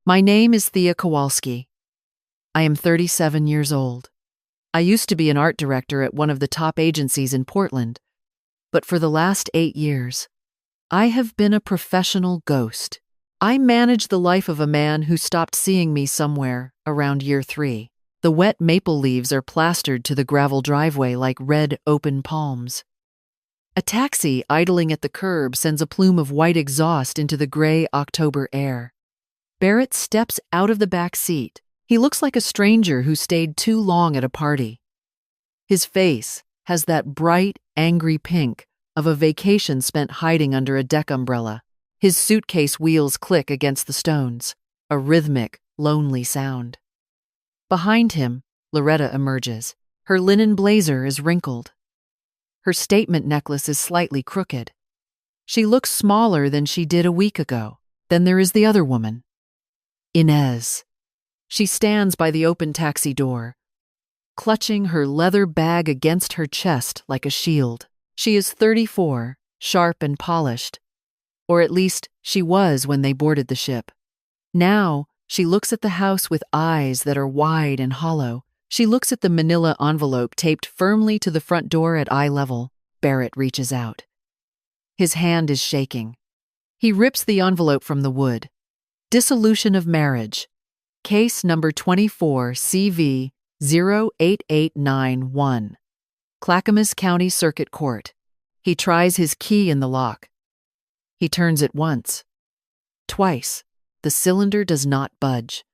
My name is Thea Kowalski. I am 37 years old. I used to be an art director at one of the top agencies in Portland, but for the last 8 years, I have been a professional ghost. I manage the life of a man who stopped seeing me somewhere around year 3. The wet maple leaves are plastered to the gravel driveway like red, open palms. A taxi idling at the curb sends a plume of white exhaust into the gray October air. Barrett steps out of the back seat. He looks like a stranger who stayed too long at a party. His face has that bright, angry pink of a vacation spent hiding under a deck umbrella. His suitcase wheels click against the stones, a rhythmic, lonely sound. Behind him, Loretta emerges. Her linen blazer is wrinkled. Her statement necklace is slightly crooked. She looks smaller than she did a week ago. Then there is the other woman, Inez. She stands by the open taxi door, clutching her leather bag against her chest like a shield. She is 34, sharp and polished, or at least she was when they boarded the ship. Now, she looks at the house with eyes that are wide and hollow. She looks at the manila envelope taped firmly to the front door at eye level. Barrett reaches out. His hand is shaking. He rips the envelope from the wood. Dissolution of marriage. Case number 24 CV 08891. Clackamas County Circuit Court. He tries his key in the lock. He turns it once. Twice. The cylinder does not budge.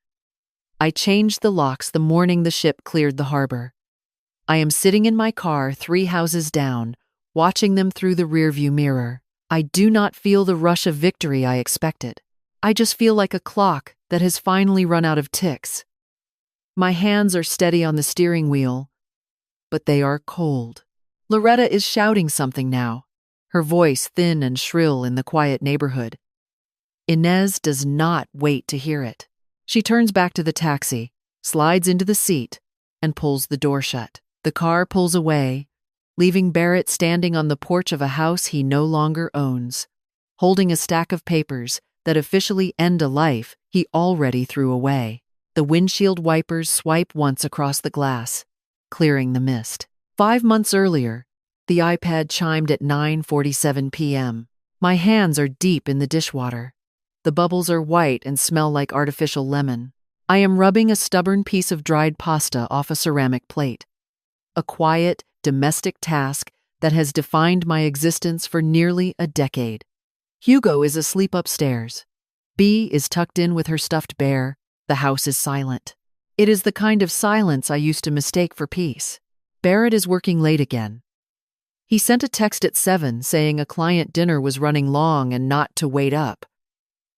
I changed the locks the morning the ship cleared the harbor. I am sitting in my car 3 houses down, watching them through the rearview mirror. I do not feel the rush of victory I expected. I just feel like a clock that has finally run out of ticks. My hands are steady on the steering wheel, but they are cold. Loretta is shouting something now, her voice thin and shrill in the quiet neighborhood. Inez does not wait to hear it. She turns back to the taxi, slides into the seat, and pulls the door shut. The car pulls away, leaving Barrett standing on the porch of a house he no longer owns, holding a stack of papers that officially end a life he already threw away. The windshield wipers swipe once across the glass, clearing the mist. 5 months earlier, the iPad chimed at 9:47 p.m. My hands are deep in the dishwater. The bubbles are white and smell like artificial lemon. I am rubbing a stubborn piece of dried pasta off a ceramic plate. A quiet, domestic task that has defined my existence for nearly a decade. Hugo is asleep upstairs. Bee is tucked in with her stuffed bear. The house is silent. It is the kind of silence I used to mistake for peace. Barrett is working late again. He sent a text at 7 saying a client dinner was running long and not to wait up.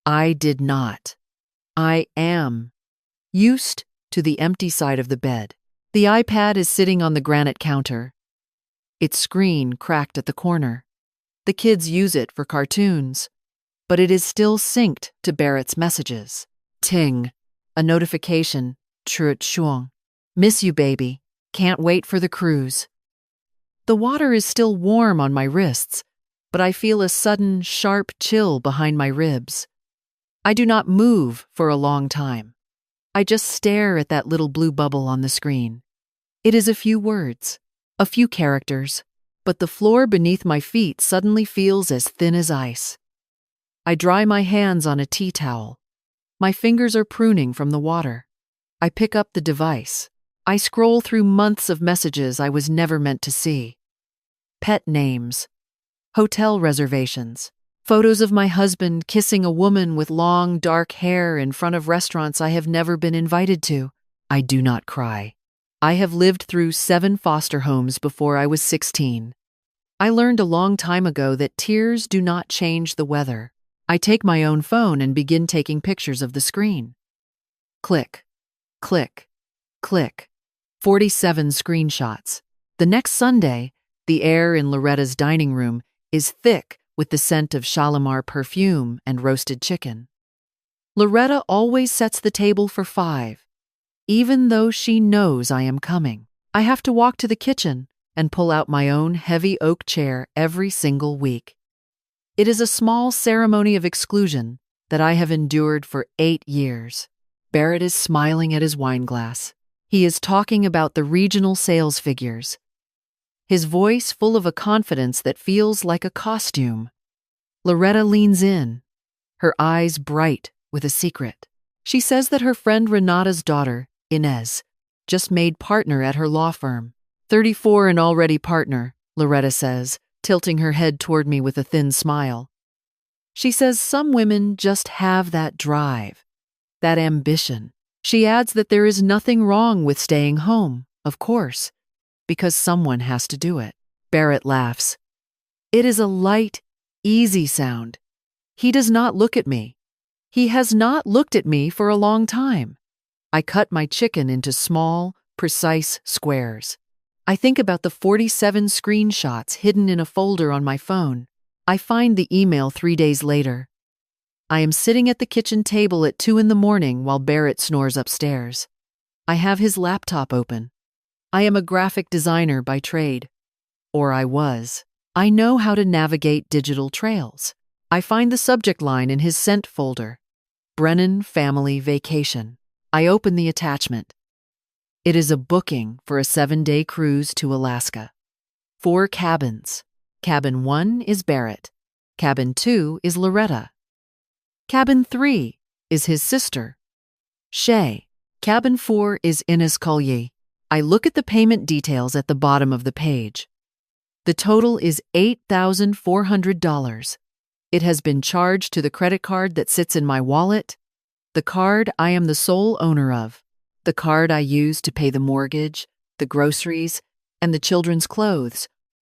I did not. I am used to the empty side of the bed. The iPad is sitting on the granite counter. Its screen cracked at the corner. The kids use it for cartoons, but it is still synced to Barrett's messages. Ting. A notification. Trut shuang. Miss you, baby. Can't wait for the cruise. The water is still warm on my wrists, but I feel a sudden, sharp chill behind my ribs. I do not move for a long time. I just stare at that little blue bubble on the screen. It is a few words, a few characters, but the floor beneath my feet suddenly feels as thin as ice. I dry my hands on a tea towel. My fingers are pruning from the water. I pick up the device. I scroll through months of messages I was never meant to see. Pet names, hotel reservations, photos of my husband kissing a woman with long, dark hair in front of restaurants I have never been invited to. I do not cry. I have lived through 7 foster homes before I was 16. I learned a long time ago that tears do not change the weather. I take my own phone and begin taking pictures of the screen. Click, click, click. 47 screenshots. The next Sunday, the air in Loretta's dining room is thick with the scent of Shalimar perfume and roasted chicken. Loretta always sets the table for 5, even though she knows I am coming. I have to walk to the kitchen and pull out my own heavy oak chair every single week. It is a small ceremony of exclusion, that I have endured for 8 years. Barrett is smiling at his wine glass. He is talking about the regional sales figures, his voice full of a confidence that feels like a costume. Loretta leans in, her eyes bright with a secret. She says that her friend Renata's daughter, Inez, just made partner at her law firm. 34 and already partner, Loretta says, tilting her head toward me with a thin smile. She says some women just have that drive, that ambition. She adds that there is nothing wrong with staying home, of course, because someone has to do it. Barrett laughs. It is a light, easy sound. He does not look at me. He has not looked at me for a long time. I cut my chicken into small, precise squares. I think about the 47 screenshots hidden in a folder on my phone. I find the email 3 days later. I am sitting at the kitchen table at 2 in the morning while Barrett snores upstairs. I have his laptop open. I am a graphic designer by trade. Or I was. I know how to navigate digital trails. I find the subject line in his sent folder. Brennan Family Vacation. I open the attachment. It is a booking for a 7-day cruise to Alaska. 4 cabins. Cabin 1 is Barrett. Cabin 2 is Loretta. Cabin 3 is his sister, Shay. Cabin 4 is Inez Collier. I look at the payment details at the bottom of the page. The total is $8,400. It has been charged to the credit card that sits in my wallet, the card I am the sole owner of, the card I use to pay the mortgage, the groceries, and the children's clothes,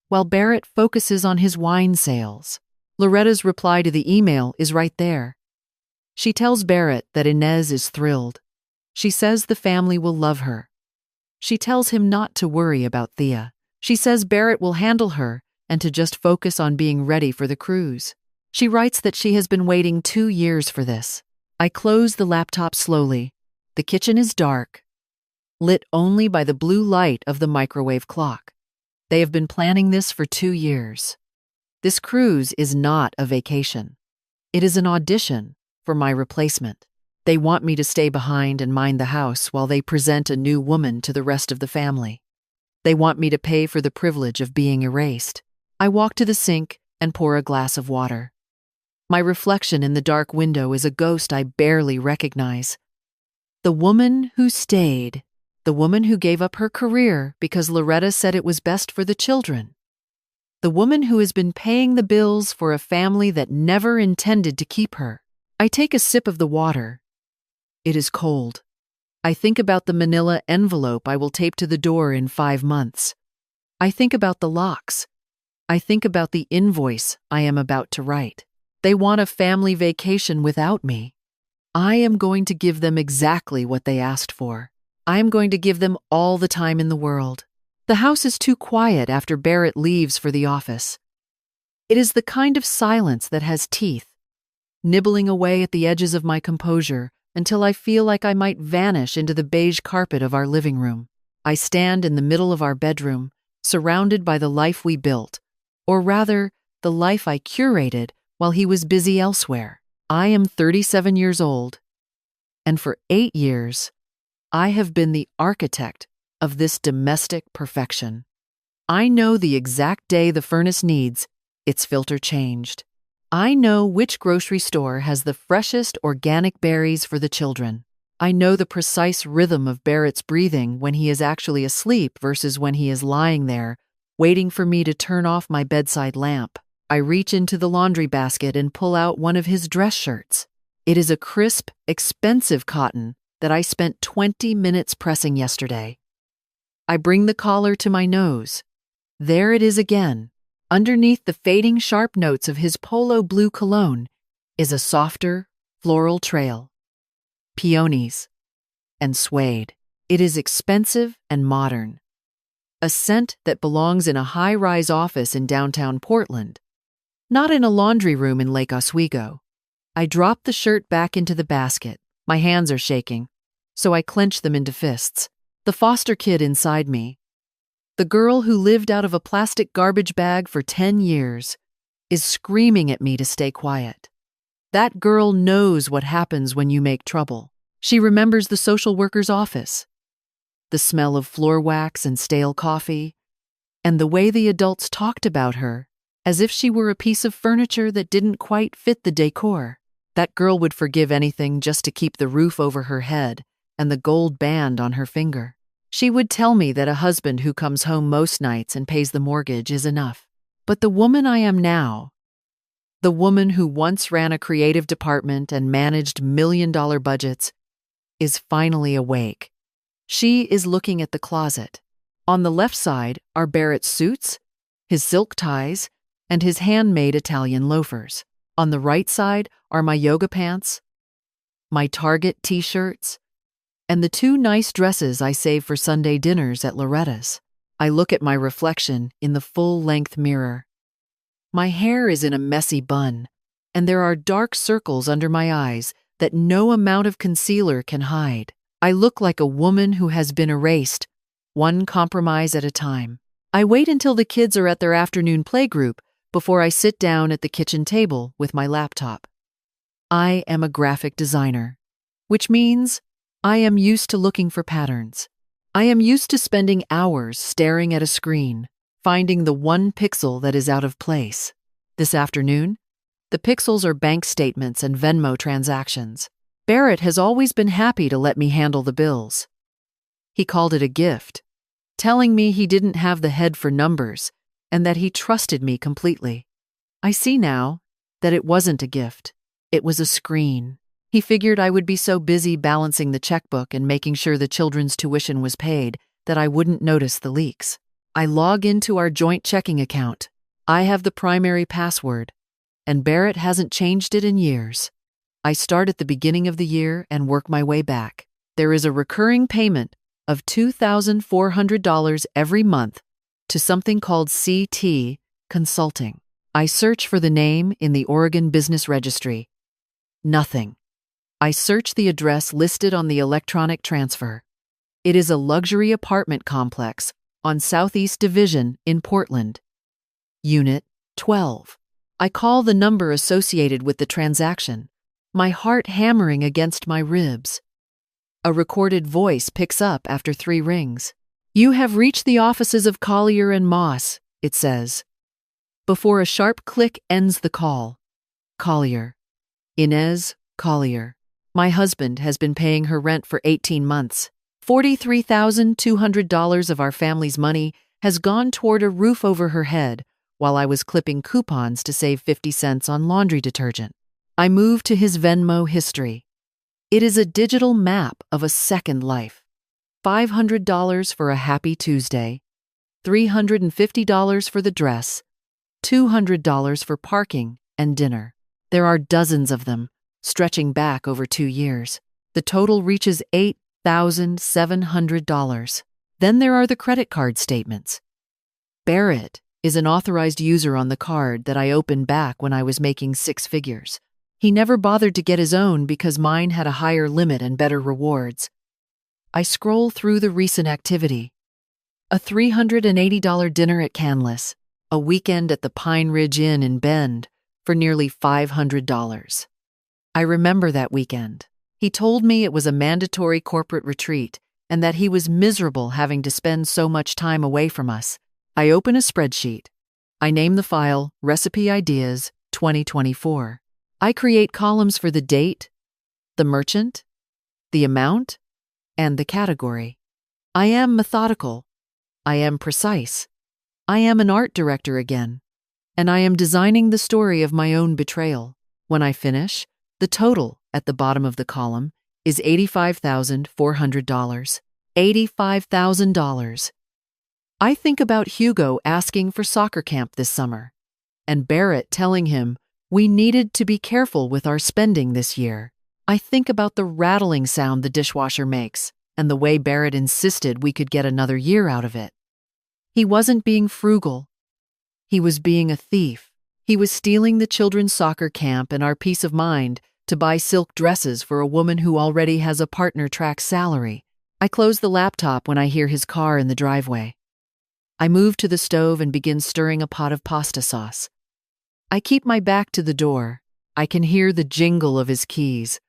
while Barrett focuses on his wine sales. Loretta's reply to the email is right there. She tells Barrett that Inez is thrilled. She says the family will love her. She tells him not to worry about Thea. She says Barrett will handle her and to just focus on being ready for the cruise. She writes that she has been waiting 2 years for this. I close the laptop slowly. The kitchen is dark, lit only by the blue light of the microwave clock. They have been planning this for 2 years. This cruise is not a vacation. It is an audition for my replacement. They want me to stay behind and mind the house while they present a new woman to the rest of the family. They want me to pay for the privilege of being erased. I walk to the sink and pour a glass of water. My reflection in the dark window is a ghost I barely recognize. The woman who stayed, the woman who gave up her career because Loretta said it was best for the children. The woman who has been paying the bills for a family that never intended to keep her. I take a sip of the water. It is cold. I think about the manila envelope I will tape to the door in 5 months. I think about the locks. I think about the invoice I am about to write. They want a family vacation without me. I am going to give them exactly what they asked for. I am going to give them all the time in the world. The house is too quiet after Barrett leaves for the office. It is the kind of silence that has teeth, nibbling away at the edges of my composure until I feel like I might vanish into the beige carpet of our living room. I stand in the middle of our bedroom, surrounded by the life we built, or rather, the life I curated while he was busy elsewhere. I am 37 years old, and for 8 years, I have been the architect of this domestic perfection. I know the exact day the furnace needs its filter changed. I know which grocery store has the freshest organic berries for the children. I know the precise rhythm of Barrett's breathing when he is actually asleep versus when he is lying there, waiting for me to turn off my bedside lamp. I reach into the laundry basket and pull out one of his dress shirts. It is a crisp, expensive cotton that I spent 20 minutes pressing yesterday. I bring the collar to my nose. There it is again. Underneath the fading sharp notes of his polo blue cologne is a softer, floral trail. Peonies and suede. It is expensive and modern. A scent that belongs in a high-rise office in downtown Portland, not in a laundry room in Lake Oswego. I drop the shirt back into the basket. My hands are shaking, so I clench them into fists. The foster kid inside me, the girl who lived out of a plastic garbage bag for 10 years, is screaming at me to stay quiet. That girl knows what happens when you make trouble. She remembers the social worker's office, the smell of floor wax and stale coffee, and the way the adults talked about her, as if she were a piece of furniture that didn't quite fit the decor. That girl would forgive anything just to keep the roof over her head and the gold band on her finger. She would tell me that a husband who comes home most nights and pays the mortgage is enough. But the woman I am now, the woman who once ran a creative department and managed million-dollar budgets, is finally awake. She is looking at the closet. On the left side are Barrett's suits, his silk ties, and his handmade Italian loafers. On the right side are my yoga pants, my Target t-shirts, and the 2 nice dresses I save for Sunday dinners at Loretta's. I look at my reflection in the full-length mirror. My hair is in a messy bun, and there are dark circles under my eyes that no amount of concealer can hide. I look like a woman who has been erased, one compromise at a time. I wait until the kids are at their afternoon playgroup before I sit down at the kitchen table with my laptop. I am a graphic designer, which means I am used to looking for patterns. I am used to spending hours staring at a screen, finding the one pixel that is out of place. This afternoon, the pixels are bank statements and Venmo transactions. Barrett has always been happy to let me handle the bills. He called it a gift, telling me he didn't have the head for numbers and that he trusted me completely. I see now that it wasn't a gift. It was a screen. He figured I would be so busy balancing the checkbook and making sure the children's tuition was paid that I wouldn't notice the leaks. I log into our joint checking account. I have the primary password, and Barrett hasn't changed it in years. I start at the beginning of the year and work my way back. There is a recurring payment of $2,400 every month to something called CT Consulting. I search for the name in the Oregon Business Registry. Nothing. I search the address listed on the electronic transfer. It is a luxury apartment complex on Southeast Division in Portland. Unit 12. I call the number associated with the transaction, my heart hammering against my ribs. A recorded voice picks up after 3 rings. "You have reached the offices of Collier and Moss," it says. Before a sharp click ends the call. Collier. Inez Collier. My husband has been paying her rent for 18 months. $43,200 of our family's money has gone toward a roof over her head while I was clipping coupons to save 50 cents on laundry detergent. I move to his Venmo history. It is a digital map of a second life. $500 for a happy Tuesday, $350 for the dress, $200 for parking and dinner. There are dozens of them, stretching back over 2 years. The total reaches $8,700. Then there are the credit card statements. Barrett is an authorized user on the card that I opened back when I was making 6 figures. He never bothered to get his own because mine had a higher limit and better rewards. I scroll through the recent activity. A $380 dinner at Canlis, a weekend at the Pine Ridge Inn in Bend for nearly $500. I remember that weekend. He told me it was a mandatory corporate retreat and that he was miserable having to spend so much time away from us. I open a spreadsheet. I name the file Recipe Ideas 2024. I create columns for the date, the merchant, the amount, and the category. I am methodical. I am precise. I am an art director again, and I am designing the story of my own betrayal. When I finish, the total at the bottom of the column is $85,400. $85,000. I think about Hugo asking for soccer camp this summer, and Barrett telling him we needed to be careful with our spending this year. I think about the rattling sound the dishwasher makes and the way Barrett insisted we could get another year out of it. He wasn't being frugal. He was being a thief. He was stealing the children's soccer camp and our peace of mind to buy silk dresses for a woman who already has a partner-track salary. I close the laptop when I hear his car in the driveway. I move to the stove and begin stirring a pot of pasta sauce. I keep my back to the door. I can hear the jingle of his keys,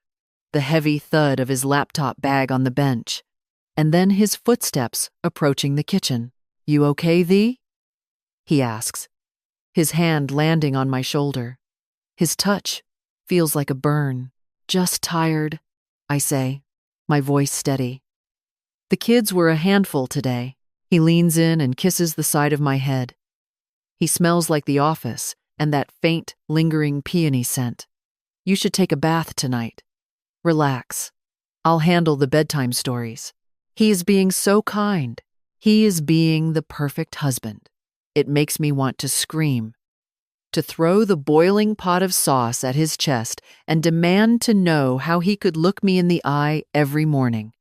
the heavy thud of his laptop bag on the bench, and then his footsteps approaching the kitchen. "You okay, Thee?" he asks, his hand landing on my shoulder. His touch feels like a burn. "Just tired," I say, my voice steady. "The kids were a handful today." He leans in and kisses the side of my head. He smells like the office and that faint, lingering peony scent. "You should take a bath tonight. Relax. I'll handle the bedtime stories." He is being so kind. He is being the perfect husband. It makes me want to scream, to throw the boiling pot of sauce at his chest and demand to know how he could look me in the eye every morning.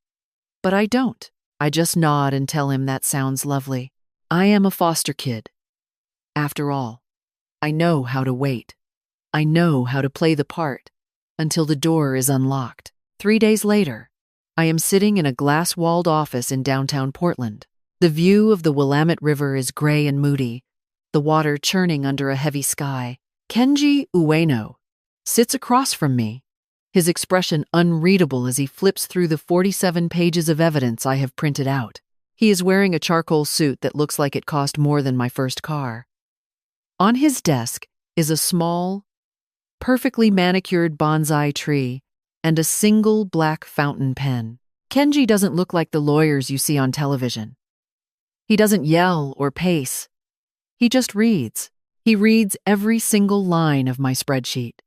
But I don't. I just nod and tell him that sounds lovely. I am a foster kid. After all, I know how to wait. I know how to play the part until the door is unlocked. 3 days later, I am sitting in a glass-walled office in downtown Portland. The view of the Willamette River is gray and moody, the water churning under a heavy sky. Kenji Ueno sits across from me, his expression unreadable as he flips through the 47 pages of evidence I have printed out. He is wearing a charcoal suit that looks like it cost more than my first car. On his desk is a small, perfectly manicured bonsai tree and a single black fountain pen. Kenji doesn't look like the lawyers you see on television. He doesn't yell or pace. He just reads. He reads every single line of my spreadsheet.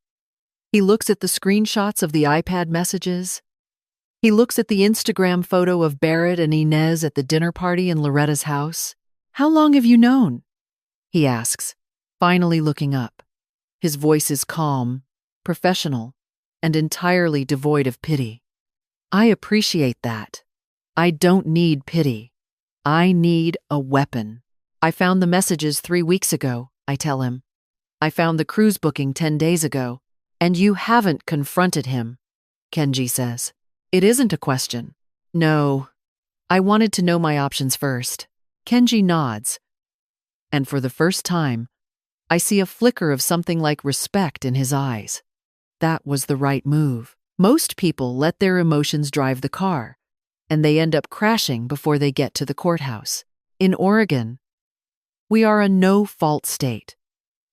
He looks at the screenshots of the iPad messages. He looks at the Instagram photo of Barrett and Inez at the dinner party in Loretta's house. "How long have you known?" he asks, finally looking up. His voice is calm, professional, and entirely devoid of pity. I appreciate that. I don't need pity. I need a weapon. "I found the messages 3 weeks ago," I tell him. "I found the cruise booking 10 days ago. And you haven't confronted him," Kenji says. "It isn't a question." "No, I wanted to know my options first." Kenji nods, and for the first time, I see a flicker of something like respect in his eyes. That was the right move. Most people let their emotions drive the car, and they end up crashing before they get to the courthouse. In Oregon, we are a no-fault state,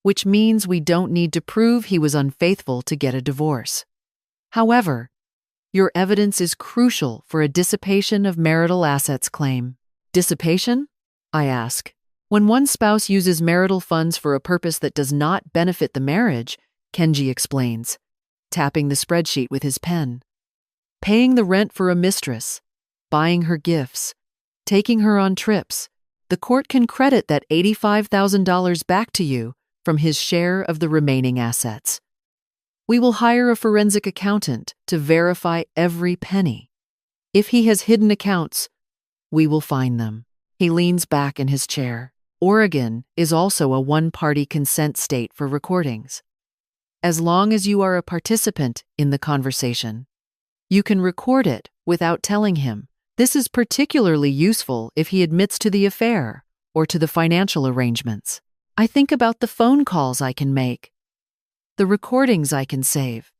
which means we don't need to prove he was unfaithful to get a divorce. However, your evidence is crucial for a dissipation of marital assets claim. "Dissipation?" I ask. "When one spouse uses marital funds for a purpose that does not benefit the marriage," Kenji explains, tapping the spreadsheet with his pen. "Paying the rent for a mistress, buying her gifts, taking her on trips, the court can credit that $85,000 back to you from his share of the remaining assets. We will hire a forensic accountant to verify every penny. If he has hidden accounts, we will find them." He leans back in his chair. Oregon is also a one-party consent state for recordings. As long as you are a participant in the conversation, you can record it without telling him. This is particularly useful if he admits to the affair or to the financial arrangements. I think about the phone calls I can make, the recordings I can save.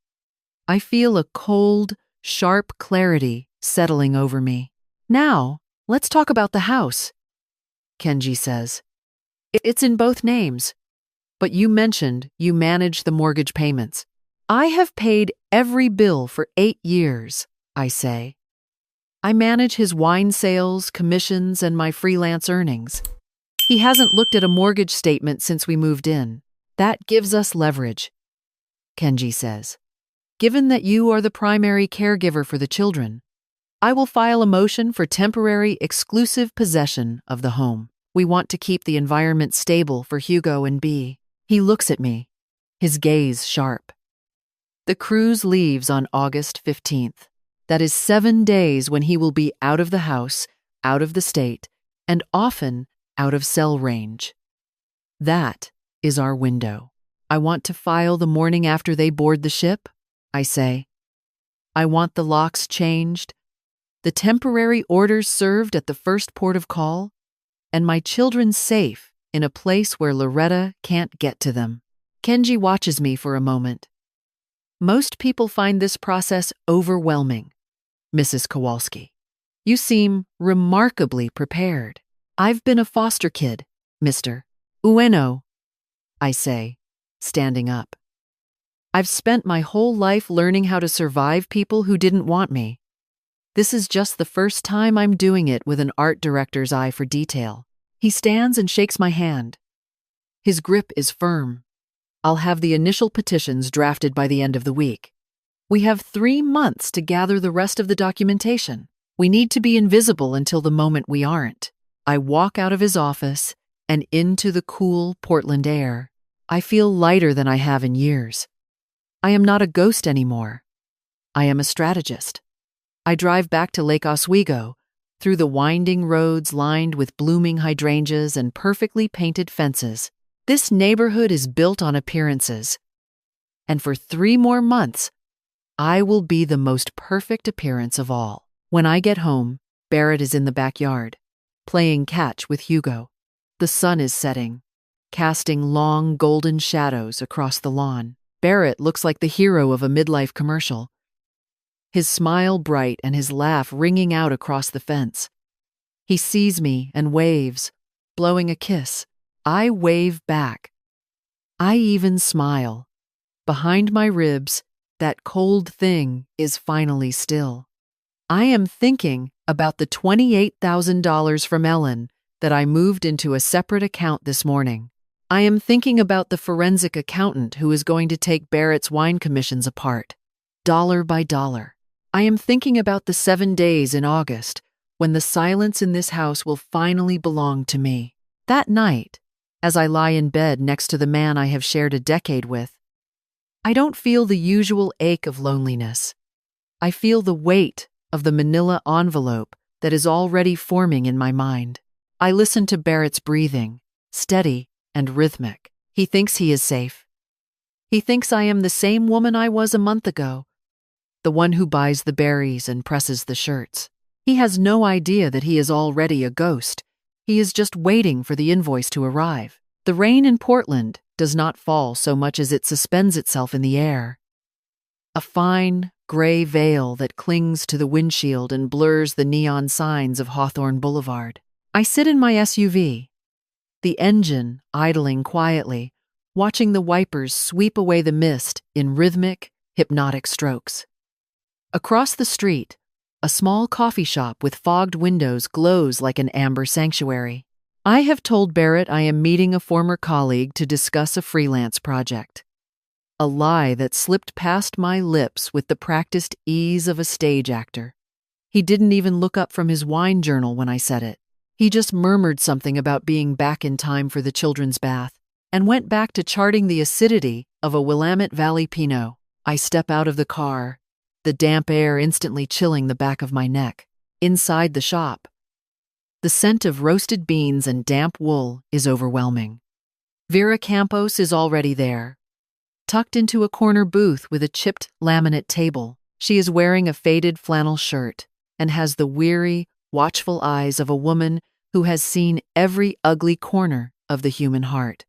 I feel a cold, sharp clarity settling over me. "Now, let's talk about the house," Kenji says. "It's in both names, but you mentioned you manage the mortgage payments." "I have paid every bill for 8 years, I say. I manage his wine sales, commissions, and my freelance earnings. He hasn't looked at a mortgage statement since we moved in. That gives us leverage," Kenji says. "Given that you are the primary caregiver for the children, I will file a motion for temporary exclusive possession of the home. We want to keep the environment stable for Hugo and Bea." He looks at me, his gaze sharp. The cruise leaves on August 15th. That is 7 days when he will be out of the house, out of the state, and often out of cell range. That is our window. "I want to file the morning after they board the ship," I say. "I want the locks changed, the temporary orders served at the first port of call, and my children safe in a place where Loretta can't get to them." Kenji watches me for a moment, Most people find this process overwhelming. Mrs. Kowalski, you seem remarkably prepared. I've been a foster kid, Mr. Ueno, I say, standing up. I've spent my whole life learning how to survive people who didn't want me. This is just the first time I'm doing it with an art director's eye for detail. He stands and shakes my hand. His grip is firm. I'll have the initial petitions drafted by the end of the week. We have 3 months to gather the rest of the documentation. We need to be invisible until the moment we aren't. I walk out of his office and into the cool Portland air. I feel lighter than I have in years. I am not a ghost anymore. I am a strategist. I drive back to Lake Oswego, through the winding roads lined with blooming hydrangeas and perfectly painted fences. This neighborhood is built on appearances. And for 3 more months, I will be the most perfect appearance of all. When I get home, Barrett is in the backyard, playing catch with Hugo. The sun is setting, casting long golden shadows across the lawn. Barrett looks like the hero of a midlife commercial. His smile bright and his laugh ringing out across the fence. He sees me and waves, blowing a kiss. I wave back. I even smile. Behind my ribs, that cold thing is finally still. I am thinking about the $28,000 from Ellen that I moved into a separate account this morning. I am thinking about the forensic accountant who is going to take Barrett's wine commissions apart, dollar by dollar. I am thinking about the 7 days in August when the silence in this house will finally belong to me. That night, as I lie in bed next to the man I have shared a decade with, I don't feel the usual ache of loneliness. I feel the weight of the manila envelope that is already forming in my mind. I listen to Barrett's breathing, steady and rhythmic. He thinks he is safe. He thinks I am the same woman I was a month ago, the one who buys the berries and presses the shirts. He has no idea that he is already a ghost. He is just waiting for the invoice to arrive. The rain in Portland does not fall so much as it suspends itself in the air. A fine, gray veil that clings to the windshield and blurs the neon signs of Hawthorne Boulevard. I sit in my SUV, the engine idling quietly, watching the wipers sweep away the mist in rhythmic, hypnotic strokes. Across the street, a small coffee shop with fogged windows glows like an amber sanctuary. I have told Barrett I am meeting a former colleague to discuss a freelance project. A lie that slipped past my lips with the practiced ease of a stage actor. He didn't even look up from his wine journal when I said it. He just murmured something about being back in time for the children's bath and went back to charting the acidity of a Willamette Valley Pinot. I step out of the car, the damp air instantly chilling the back of my neck. Inside the shop, the scent of roasted beans and damp wool is overwhelming. Vera Campos is already there, tucked into a corner booth with a chipped laminate table. She is wearing a faded flannel shirt and has the weary, watchful eyes of a woman who has seen every ugly corner of the human heart.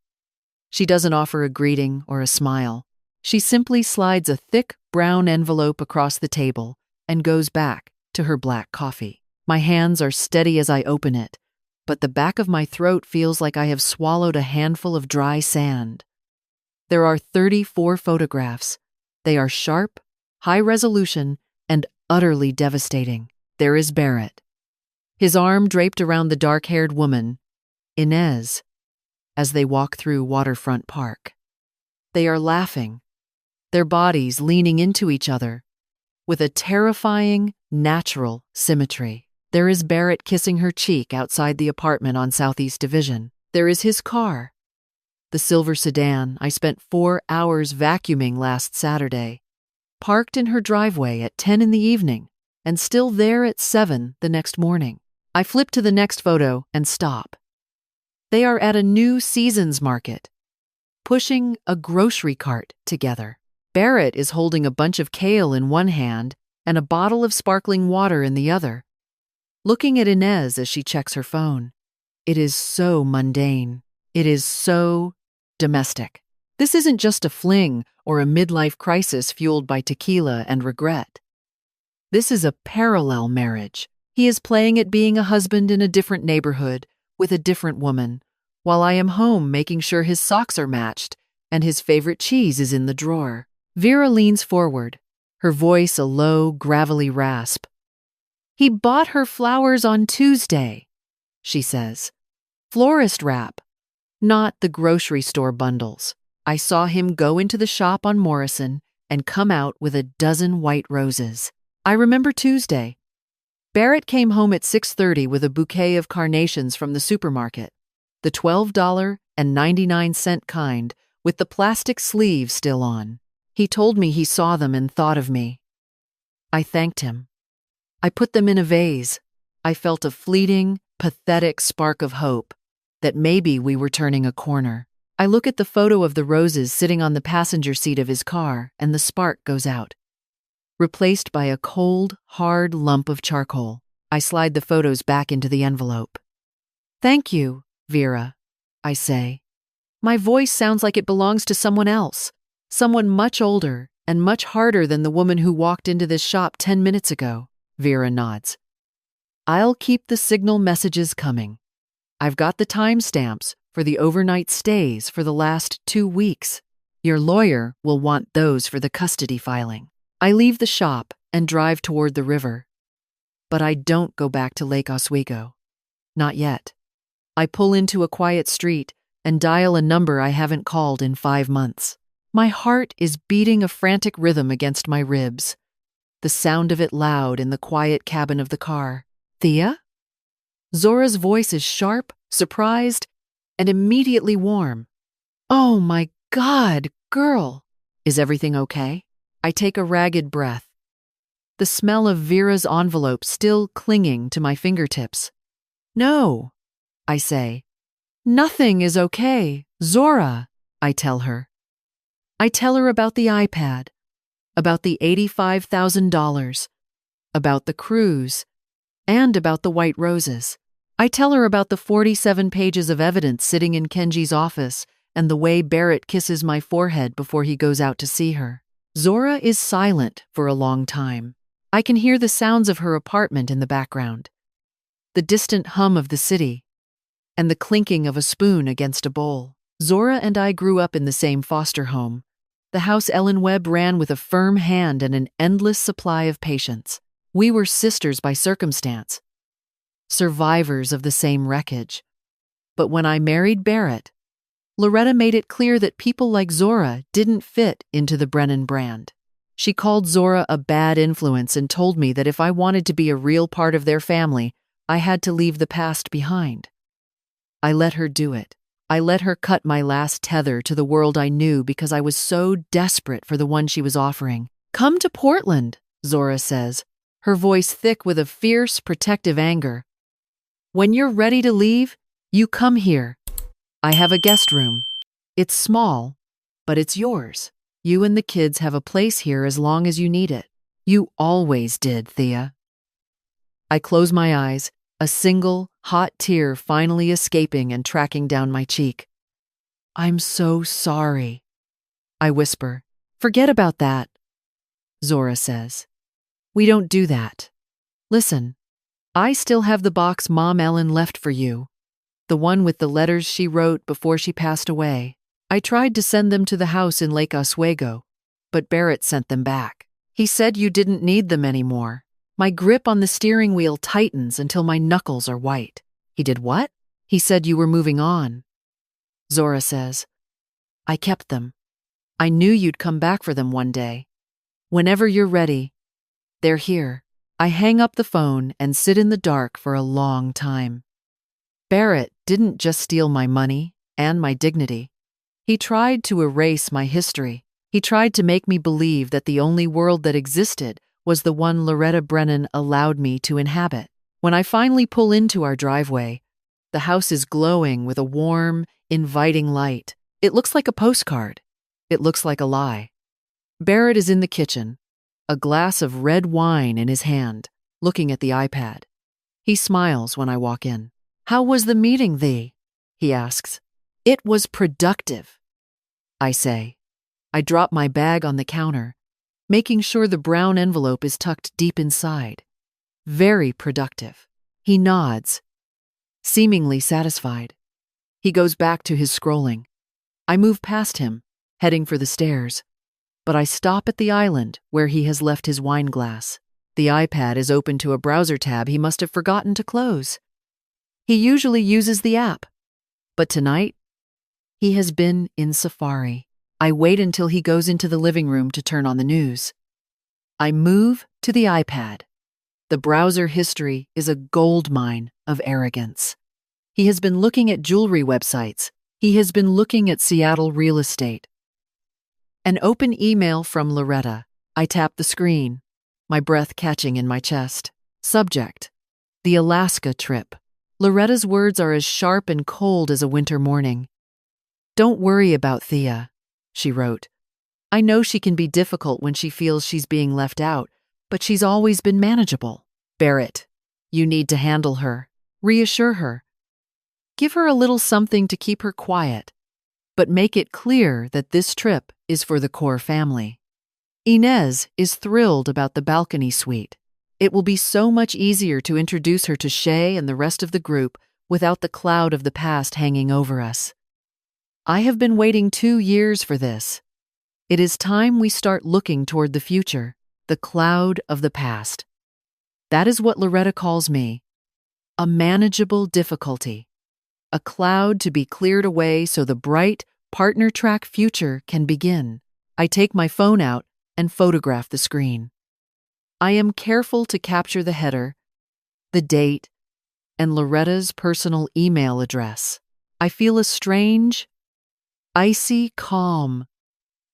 She doesn't offer a greeting or a smile. She simply slides a thick brown envelope across the table and goes back to her black coffee. My hands are steady as I open it, but the back of my throat feels like I have swallowed a handful of dry sand. There are 34 photographs. They are sharp, high resolution, and utterly devastating. There is Barrett, his arm draped around the dark-haired woman, Inez, as they walk through Waterfront Park. They are laughing, their bodies leaning into each other, with a terrifying, natural symmetry. There is Barrett kissing her cheek outside the apartment on Southeast Division. There is his car, the silver sedan I spent 4 hours vacuuming last Saturday, parked in her driveway at 10 in the evening and still there at 7 the next morning. I flip to the next photo and stop. They are at a new seasons market, pushing a grocery cart together. Barrett is holding a bunch of kale in one hand and a bottle of sparkling water in the other, looking at Inez as she checks her phone. It is so mundane. It is so domestic. This isn't just a fling or a midlife crisis fueled by tequila and regret. This is a parallel marriage. He is playing at being a husband in a different neighborhood with a different woman, while I am home making sure his socks are matched and his favorite cheese is in the drawer. Vera leans forward, her voice a low, gravelly rasp. He bought her flowers on Tuesday, she says. Florist wrap, not the grocery store bundles. I saw him go into the shop on Morrison and come out with a dozen white roses. I remember Tuesday. Barrett came home at 6:30 with a bouquet of carnations from the supermarket, the $12.99 kind with the plastic sleeve still on. He told me he saw them and thought of me. I thanked him. I put them in a vase. I felt a fleeting, pathetic spark of hope that maybe we were turning a corner. I look at the photo of the roses sitting on the passenger seat of his car, and the spark goes out. Replaced by a cold, hard lump of charcoal. I slide the photos back into the envelope. Thank you, Vera, I say. My voice sounds like it belongs to someone else, someone much older and much harder than the woman who walked into this shop 10 minutes ago. Vera nods. I'll keep the signal messages coming. I've got the timestamps for the overnight stays for the last 2 weeks. Your lawyer will want those for the custody filing. I leave the shop and drive toward the river. But I don't go back to Lake Oswego. Not yet. I pull into a quiet street and dial a number I haven't called in 5 months. My heart is beating a frantic rhythm against my ribs. The sound of it loud in the quiet cabin of the car. Thea? Zora's voice is sharp, surprised, and immediately warm. Oh my God, girl! Is everything okay? I take a ragged breath. The smell of Vera's envelope still clinging to my fingertips. No, I say. Nothing is okay, Zora, I tell her. I tell her about the iPad, about the $85,000, about the cruise, and about the white roses. I tell her about the 47 pages of evidence sitting in Kenji's office and the way Barrett kisses my forehead before he goes out to see her. Zora is silent for a long time. I can hear the sounds of her apartment in the background, the distant hum of the city, and the clinking of a spoon against a bowl. Zora and I grew up in the same foster home, the house Ellen Webb ran with a firm hand and an endless supply of patience. We were sisters by circumstance, survivors of the same wreckage. But when I married Barrett, Loretta made it clear that people like Zora didn't fit into the Brennan brand. She called Zora a bad influence and told me that if I wanted to be a real part of their family, I had to leave the past behind. I let her do it. I let her cut my last tether to the world I knew because I was so desperate for the one she was offering. Come to Portland, Zora says, her voice thick with a fierce, protective anger. When you're ready to leave, you come here. I have a guest room. It's small, but it's yours. You and the kids have a place here as long as you need it. You always did, Thea. I close my eyes, a single, hot tear finally escaping and tracking down my cheek. I'm so sorry, I whisper. Forget about that, Zora says. We don't do that. Listen, I still have the box Mom Ellen left for you, the one with the letters she wrote before she passed away. I tried to send them to the house in Lake Oswego, but Barrett sent them back. He said you didn't need them anymore. My grip on the steering wheel tightens until my knuckles are white. He did what? He said you were moving on. Zora says, I kept them. I knew you'd come back for them one day. Whenever you're ready, they're here. I hang up the phone and sit in the dark for a long time. Barrett didn't just steal my money and my dignity. He tried to erase my history. He tried to make me believe that the only world that existed was the one Loretta Brennan allowed me to inhabit. When I finally pull into our driveway, the house is glowing with a warm, inviting light. It looks like a postcard. It looks like a lie. Barrett is in the kitchen, a glass of red wine in his hand, looking at the iPad. He smiles when I walk in. How was the meeting, Thee? He asks. It was productive, I say. I drop my bag on the counter, making sure the brown envelope is tucked deep inside. Very productive. He nods, seemingly satisfied. He goes back to his scrolling. I move past him, heading for the stairs, but I stop at the island where he has left his wine glass. The iPad is open to a browser tab he must have forgotten to close. He usually uses the app, but tonight, he has been in Safari. I wait until he goes into the living room to turn on the news. I move to the iPad. The browser history is a goldmine of arrogance. He has been looking at jewelry websites. He has been looking at Seattle real estate. An open email from Loretta. I tap the screen, my breath catching in my chest. Subject: the Alaska trip. Loretta's words are as sharp and cold as a winter morning. "Don't worry about Thea," she wrote. "I know she can be difficult when she feels she's being left out, but she's always been manageable. Barrett, you need to handle her. Reassure her. Give her a little something to keep her quiet, but make it clear that this trip is for the core family." Inez is thrilled about the balcony suite. It will be so much easier to introduce her to Shay and the rest of the group without the cloud of the past hanging over us. I have been waiting 2 years for this. It is time we start looking toward the future, the cloud of the past. That is what Loretta calls me. A manageable difficulty. A cloud to be cleared away so the bright, partner-track future can begin. I take my phone out and photograph the screen. I am careful to capture the header, the date, and Loretta's personal email address. I feel a strange, icy calm.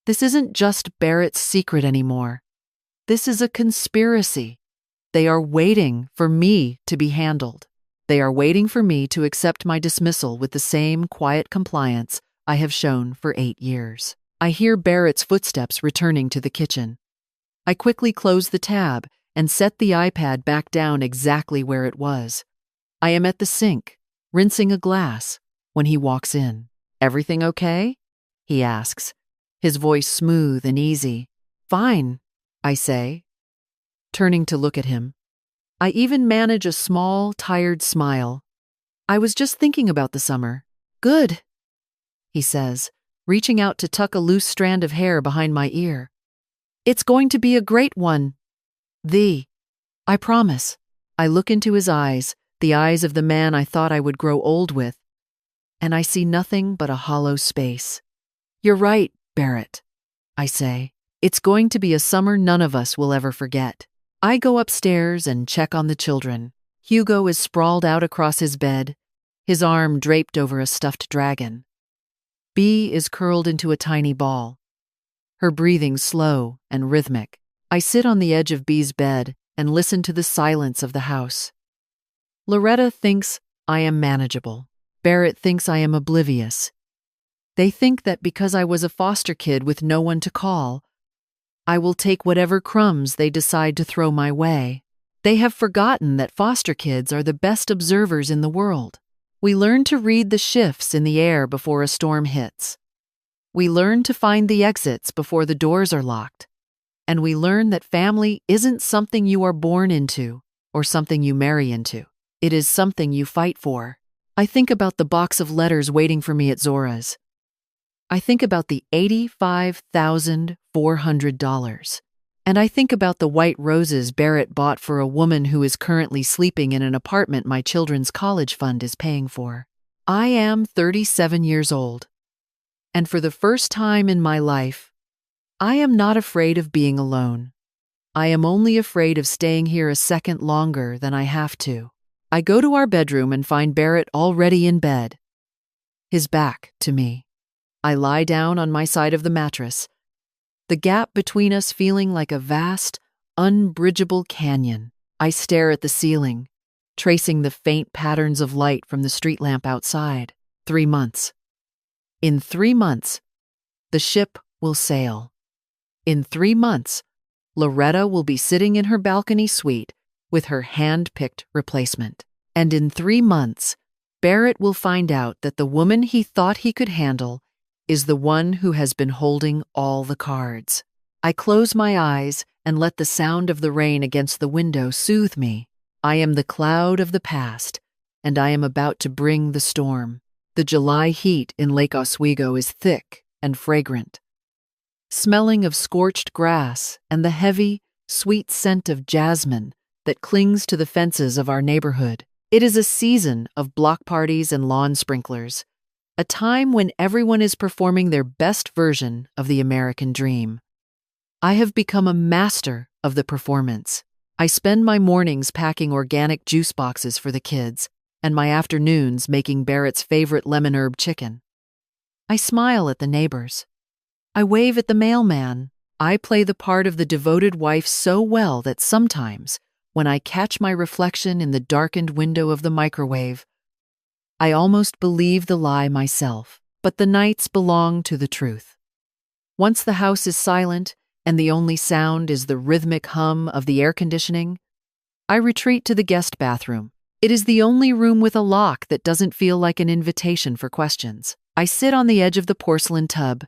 This isn't just Barrett's secret anymore. This is a conspiracy. They are waiting for me to be handled. They are waiting for me to accept my dismissal with the same quiet compliance I have shown for 8 years. I hear Barrett's footsteps returning to the kitchen. I quickly close the tab and set the iPad back down exactly where it was. I am at the sink, rinsing a glass, when he walks in. "Everything okay?" he asks, his voice smooth and easy. "Fine," I say, turning to look at him. I even manage a small, tired smile. "I was just thinking about the summer." "Good," he says, reaching out to tuck a loose strand of hair behind my ear. "It's going to be a great one. I promise." I look into his eyes, the eyes of the man I thought I would grow old with, and I see nothing but a hollow space. "You're right, Barrett," I say. "It's going to be a summer none of us will ever forget." I go upstairs and check on the children. Hugo is sprawled out across his bed, his arm draped over a stuffed dragon. Bee is curled into a tiny ball, her breathing slow and rhythmic. I sit on the edge of Bee's bed and listen to the silence of the house. Loretta thinks I am manageable. Barrett thinks I am oblivious. They think that because I was a foster kid with no one to call, I will take whatever crumbs they decide to throw my way. They have forgotten that foster kids are the best observers in the world. We learn to read the shifts in the air before a storm hits. We learn to find the exits before the doors are locked. And we learn that family isn't something you are born into or something you marry into. It is something you fight for. I think about the box of letters waiting for me at Zora's. I think about the $85,400. And I think about the white roses Barrett bought for a woman who is currently sleeping in an apartment my children's college fund is paying for. I am 37 years old. And for the first time in my life, I am not afraid of being alone. I am only afraid of staying here a second longer than I have to. I go to our bedroom and find Barrett already in bed, his back to me. I lie down on my side of the mattress, the gap between us feeling like a vast, unbridgeable canyon. I stare at the ceiling, tracing the faint patterns of light from the street lamp outside. 3 months. In 3 months, the ship will sail. In 3 months, Loretta will be sitting in her balcony suite with her hand-picked replacement. And in 3 months, Barrett will find out that the woman he thought he could handle is the one who has been holding all the cards. I close my eyes and let the sound of the rain against the window soothe me. I am the cloud of the past, and I am about to bring the storm. The July heat in Lake Oswego is thick and fragrant, smelling of scorched grass and the heavy, sweet scent of jasmine that clings to the fences of our neighborhood. It is a season of block parties and lawn sprinklers, a time when everyone is performing their best version of the American dream. I have become a master of the performance. I spend my mornings packing organic juice boxes for the kids, and my afternoons making Barrett's favorite lemon herb chicken. I smile at the neighbors. I wave at the mailman. I play the part of the devoted wife so well that sometimes, when I catch my reflection in the darkened window of the microwave, I almost believe the lie myself, but the nights belong to the truth. Once the house is silent and the only sound is the rhythmic hum of the air conditioning, I retreat to the guest bathroom. It is the only room with a lock that doesn't feel like an invitation for questions. I sit on the edge of the porcelain tub,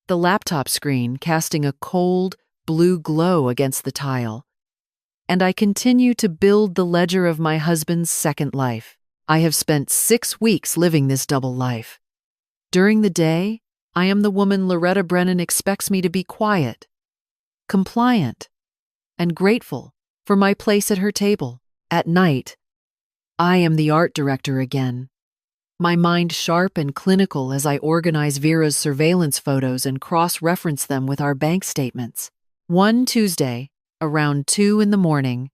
the laptop screen casting a cold, blue glow against the tile, and I continue to build the ledger of my husband's second life. I have spent 6 weeks living this double life. During the day, I am the woman Loretta Brennan expects me to be: quiet, compliant, and grateful for my place at her table. At night, I am the art director again, my mind sharp and clinical as I organize Vera's surveillance photos and cross-reference them with our bank statements. One Tuesday, around 2 in the morning,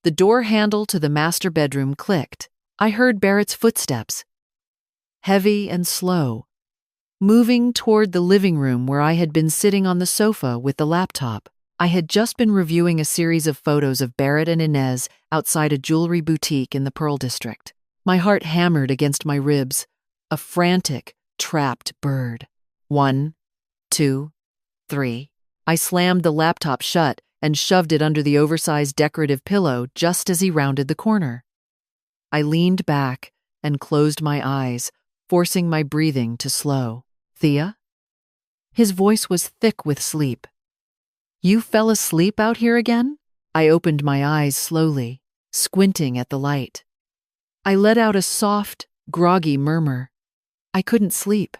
the door handle to the master bedroom clicked. I heard Barrett's footsteps, heavy and slow, moving toward the living room where I had been sitting on the sofa with the laptop. I had just been reviewing a series of photos of Barrett and Inez outside a jewelry boutique in the Pearl District. My heart hammered against my ribs, a frantic, trapped bird. 1, 2, 3. I slammed the laptop shut and shoved it under the oversized decorative pillow just as he rounded the corner. I leaned back and closed my eyes, forcing my breathing to slow. "Thea?" His voice was thick with sleep. "You fell asleep out here again?" I opened my eyes slowly, squinting at the light. I let out a soft, groggy murmur. I couldn't sleep.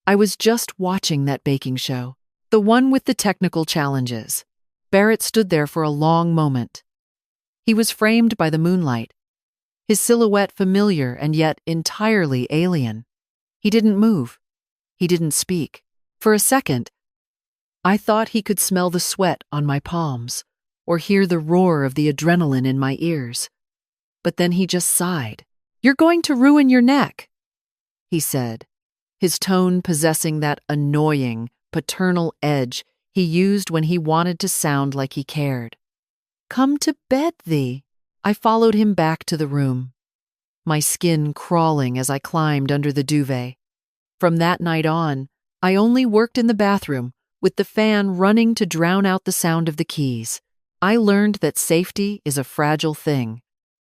I was just watching that baking show, the one with the technical challenges. Barrett stood there for a long moment. He was framed by the moonlight, his silhouette familiar and yet entirely alien. He didn't move. He didn't speak. For a second, I thought he could smell the sweat on my palms or hear the roar of the adrenaline in my ears. But then he just sighed. "You're going to ruin your neck," he said, his tone possessing that annoying, paternal edge he used when he wanted to sound like he cared. "Come to bed, thee." I followed him back to the room, my skin crawling as I climbed under the duvet. From that night on, I only worked in the bathroom, with the fan running to drown out the sound of the keys. I learned that safety is a fragile thing,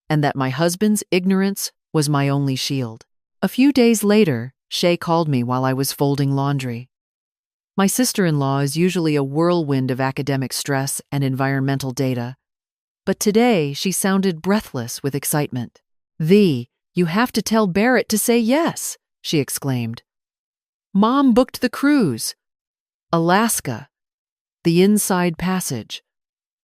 and that my husband's ignorance was my only shield. A few days later, Shay called me while I was folding laundry. My sister-in-law is usually a whirlwind of academic stress and environmental data, but today she sounded breathless with excitement. "Thee, you have to tell Barrett to say yes," she exclaimed. "Mom booked the cruise. Alaska, the Inside Passage,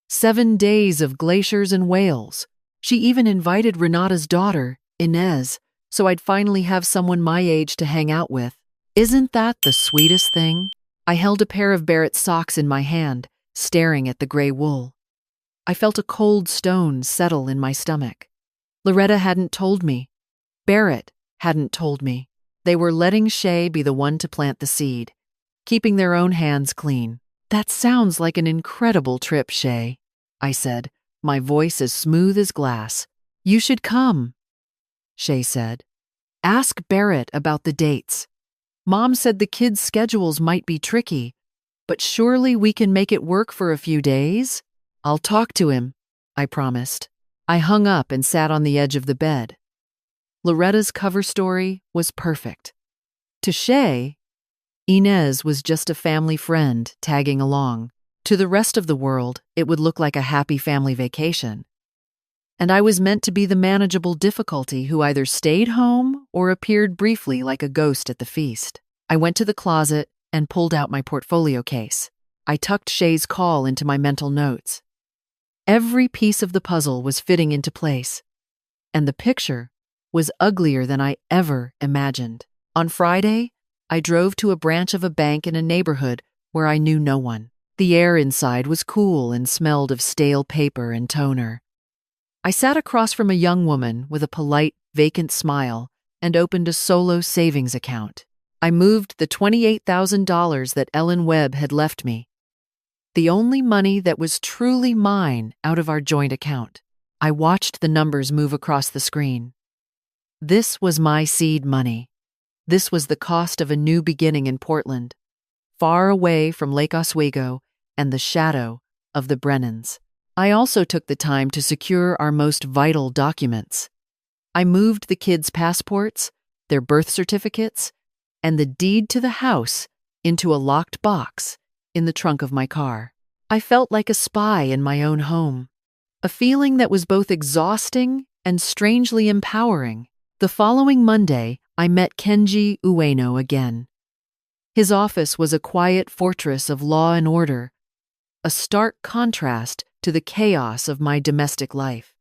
7 days of glaciers and whales. She even invited Renata's daughter, Inez, so I'd finally have someone my age to hang out with. Isn't that the sweetest thing?" I held a pair of Barrett's socks in my hand, staring at the gray wool. I felt a cold stone settle in my stomach. Loretta hadn't told me. Barrett hadn't told me. They were letting Shay be the one to plant the seed, keeping their own hands clean. "That sounds like an incredible trip, Shay," I said, my voice as smooth as glass. "You should come," Shay said. "Ask Barrett about the dates. Mom said the kids' schedules might be tricky, but surely we can make it work for a few days?" "I'll talk to him," I promised. I hung up and sat on the edge of the bed. Loretta's cover story was perfect. To Shay, Inez was just a family friend tagging along. To the rest of the world, it would look like a happy family vacation. And I was meant to be the manageable difficulty who either stayed home or appeared briefly like a ghost at the feast. I went to the closet and pulled out my portfolio case. I tucked Shay's call into my mental notes. Every piece of the puzzle was fitting into place, and the picture was uglier than I ever imagined. On Friday, I drove to a branch of a bank in a neighborhood where I knew no one. The air inside was cool and smelled of stale paper and toner. I sat across from a young woman with a polite, vacant smile and opened a solo savings account. I moved the $28,000 that Ellen Webb had left me, the only money that was truly mine, out of our joint account. I watched the numbers move across the screen. This was my seed money. This was the cost of a new beginning in Portland, far away from Lake Oswego and the shadow of the Brennans. I also took the time to secure our most vital documents. I moved the kids' passports, their birth certificates, and the deed to the house into a locked box in the trunk of my car. I felt like a spy in my own home, a feeling that was both exhausting and strangely empowering. The following Monday, I met Kenji Ueno again. His office was a quiet fortress of law and order, a stark contrast to the chaos of my domestic life.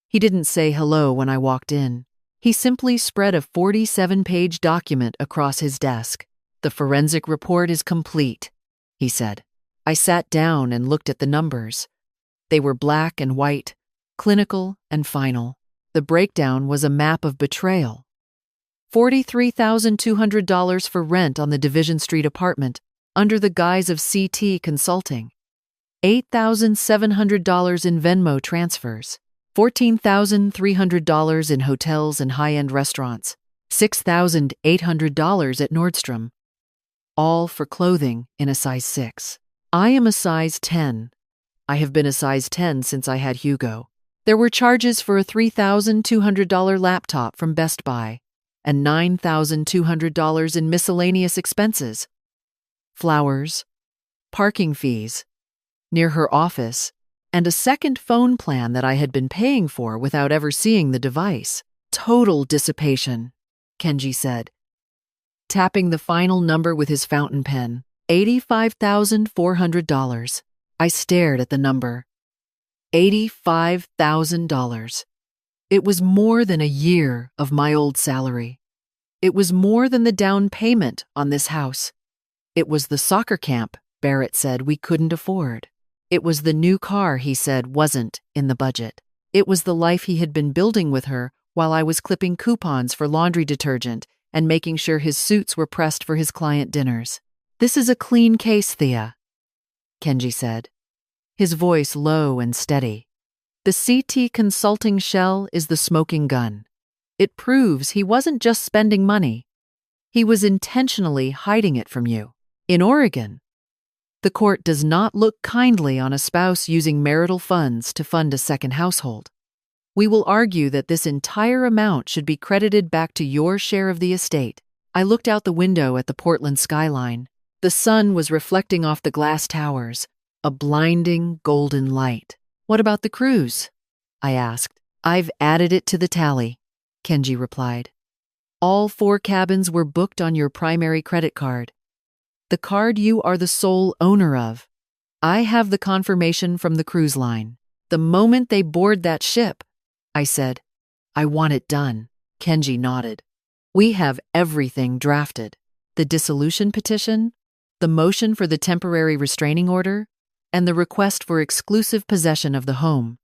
He didn't say hello when I walked in. He simply spread a 47-page document across his desk. "The forensic report is complete," he said. I sat down and looked at the numbers. They were black and white, clinical and final. The breakdown was a map of betrayal. $43,200 for rent on the Division Street apartment under the guise of CT Consulting. $8,700 in Venmo transfers. $14,300 in hotels and high-end restaurants. $6,800 at Nordstrom. All for clothing in a size 6. I am a size 10. I have been a size 10 since I had Hugo. There were charges for a $3,200 laptop from Best Buy and $9,200 in miscellaneous expenses. Flowers, parking fees, near her office, and a second phone plan that I had been paying for without ever seeing the device. Total dissipation, Kenji said, tapping the final number with his fountain pen. $85,400. I stared at the number. $85,000. It was more than a year of my old salary. It was more than the down payment on this house. It was the soccer camp Barrett said we couldn't afford. It was the new car he said wasn't in the budget. It was the life he had been building with her while I was clipping coupons for laundry detergent and making sure his suits were pressed for his client dinners. "This is a clean case, Thea," Kenji said, his voice low and steady. "The CT Consulting shell is the smoking gun. It proves he wasn't just spending money. He was intentionally hiding it from you. In Oregon, the court does not look kindly on a spouse using marital funds to fund a second household. We will argue that this entire amount should be credited back to your share of the estate." I looked out the window at the Portland skyline. The sun was reflecting off the glass towers, a blinding golden light. "What about the cruise?" I asked. "I've added it to the tally," Kenji replied. "All 4 cabins were booked on your primary credit card, the card you are the sole owner of. I have the confirmation from the cruise line. The moment they board that ship," I said, "I want it done." Kenji nodded. "We have everything drafted. The dissolution petition, the motion for the temporary restraining order, and the request for exclusive possession of the home.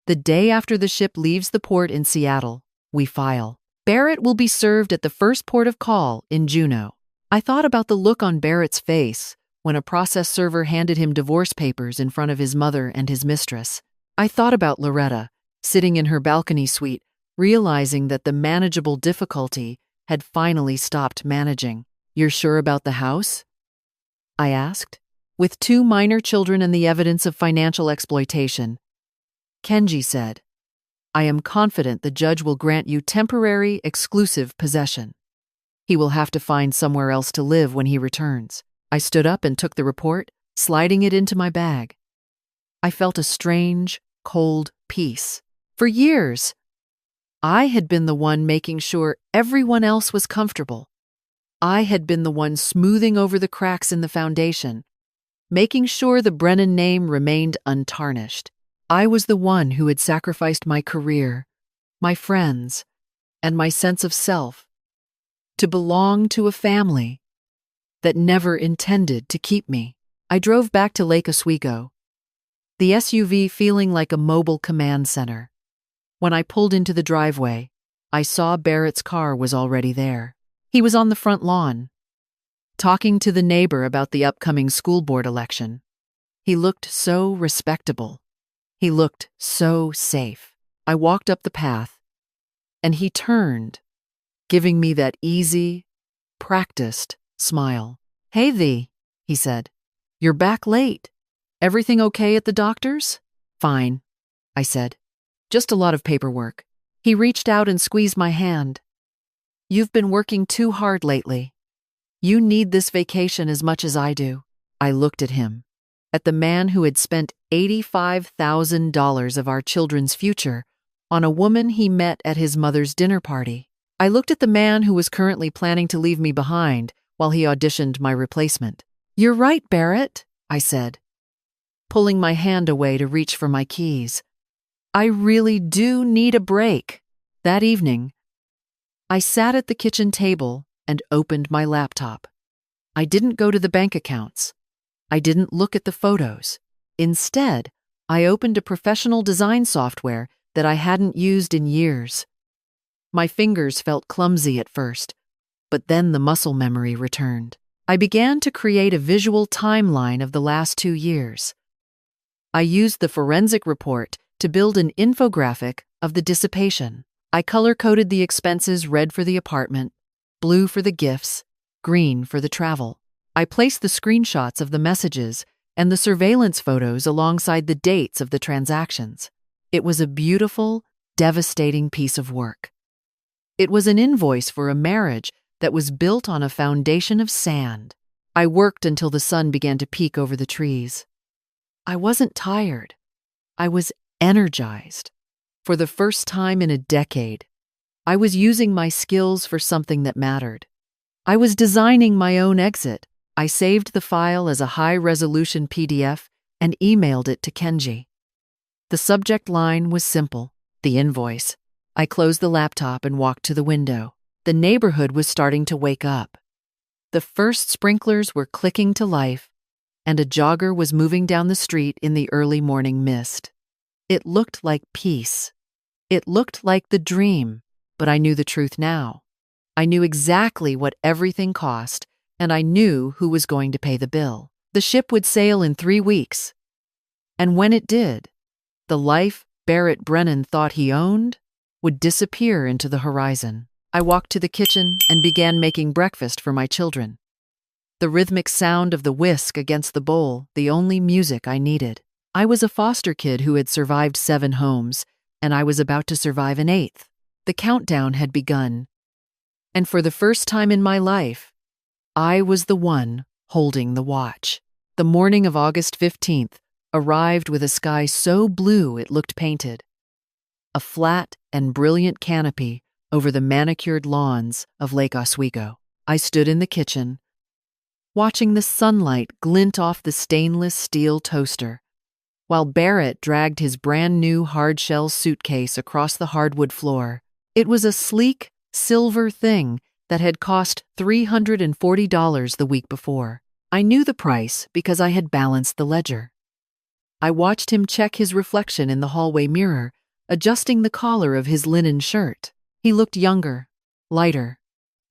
The day after the ship leaves the port in Seattle, we file. Barrett will be served at the first port of call in Juneau." I thought about the look on Barrett's face when a process server handed him divorce papers in front of his mother and his mistress. I thought about Loretta, sitting in her balcony suite, realizing that the manageable difficulty had finally stopped managing. "You're sure about the house?" I asked. "With 2 minor children and the evidence of financial exploitation," Kenji said, "I am confident the judge will grant you temporary, exclusive possession." He will have to find somewhere else to live when he returns. I stood up and took the report, sliding it into my bag. I felt a strange, cold peace. For years, I had been the one making sure everyone else was comfortable. I had been the one smoothing over the cracks in the foundation, making sure the Brennan name remained untarnished. I was the one who had sacrificed my career, my friends, and my sense of self to belong to a family that never intended to keep me. I drove back to Lake Oswego, the SUV feeling like a mobile command center. When I pulled into the driveway, I saw Barrett's car was already there. He was on the front lawn, talking to the neighbor about the upcoming school board election. He looked so respectable. He looked so safe. I walked up the path, and he turned, giving me that easy, practiced smile. "Hey thee," he said. "You're back late. Everything okay at the doctor's?" "Fine," I said. "Just a lot of paperwork." He reached out and squeezed my hand. "You've been working too hard lately. You need this vacation as much as I do." I looked at him, at the man who had spent $85,000 of our children's future on a woman he met at his mother's dinner party. I looked at the man who was currently planning to leave me behind while he auditioned my replacement. "You're right, Barrett," I said, pulling my hand away to reach for my keys. "I really do need a break." That evening, I sat at the kitchen table and opened my laptop. I didn't go to the bank accounts. I didn't look at the photos. Instead, I opened a professional design software that I hadn't used in years. My fingers felt clumsy at first, but then the muscle memory returned. I began to create a visual timeline of the last 2 years. I used the forensic report to build an infographic of the dissipation. I color-coded the expenses: red for the apartment, blue for the gifts, green for the travel. I placed the screenshots of the messages and the surveillance photos alongside the dates of the transactions. It was a beautiful, devastating piece of work. It was an invoice for a marriage that was built on a foundation of sand. I worked until the sun began to peek over the trees. I wasn't tired. I was energized. For the first time in a decade, I was using my skills for something that mattered. I was designing my own exit. I saved the file as a high-resolution PDF and emailed it to Kenji. The subject line was simple: the invoice. I closed the laptop and walked to the window. The neighborhood was starting to wake up. The first sprinklers were clicking to life, and a jogger was moving down the street in the early morning mist. It looked like peace. It looked like the dream, but I knew the truth now. I knew exactly what everything cost, and I knew who was going to pay the bill. The ship would sail in 3 weeks. And when it did, the life Barrett Brennan thought he owned would disappear into the horizon. I walked to the kitchen and began making breakfast for my children. The rhythmic sound of the whisk against the bowl, the only music I needed. I was a foster kid who had survived 7 homes, and I was about to survive an 8th. The countdown had begun, and for the first time in my life, I was the one holding the watch. The morning of August 15th arrived with a sky so blue it looked painted. A flat and brilliant canopy over the manicured lawns of Lake Oswego. I stood in the kitchen, watching the sunlight glint off the stainless steel toaster, while Barrett dragged his brand-new hard-shell suitcase across the hardwood floor. It was a sleek, silver thing that had cost $340 the week before. I knew the price because I had balanced the ledger. I watched him check his reflection in the hallway mirror, adjusting the collar of his linen shirt. He looked younger, lighter,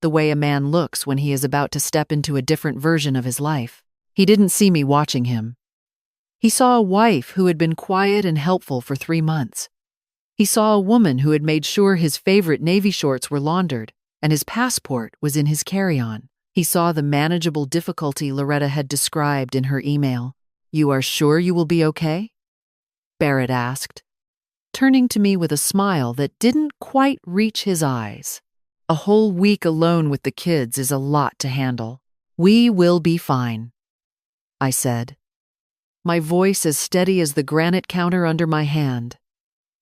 the way a man looks when he is about to step into a different version of his life. He didn't see me watching him. He saw a wife who had been quiet and helpful for 3 months. He saw a woman who had made sure his favorite navy shorts were laundered and his passport was in his carry-on. He saw the manageable difficulty Loretta had described in her email. "You are sure you will be okay?" Barrett asked, turning to me with a smile that didn't quite reach his eyes. A whole week alone with the kids is a lot to handle. We will be fine, I said, my voice as steady as the granite counter under my hand.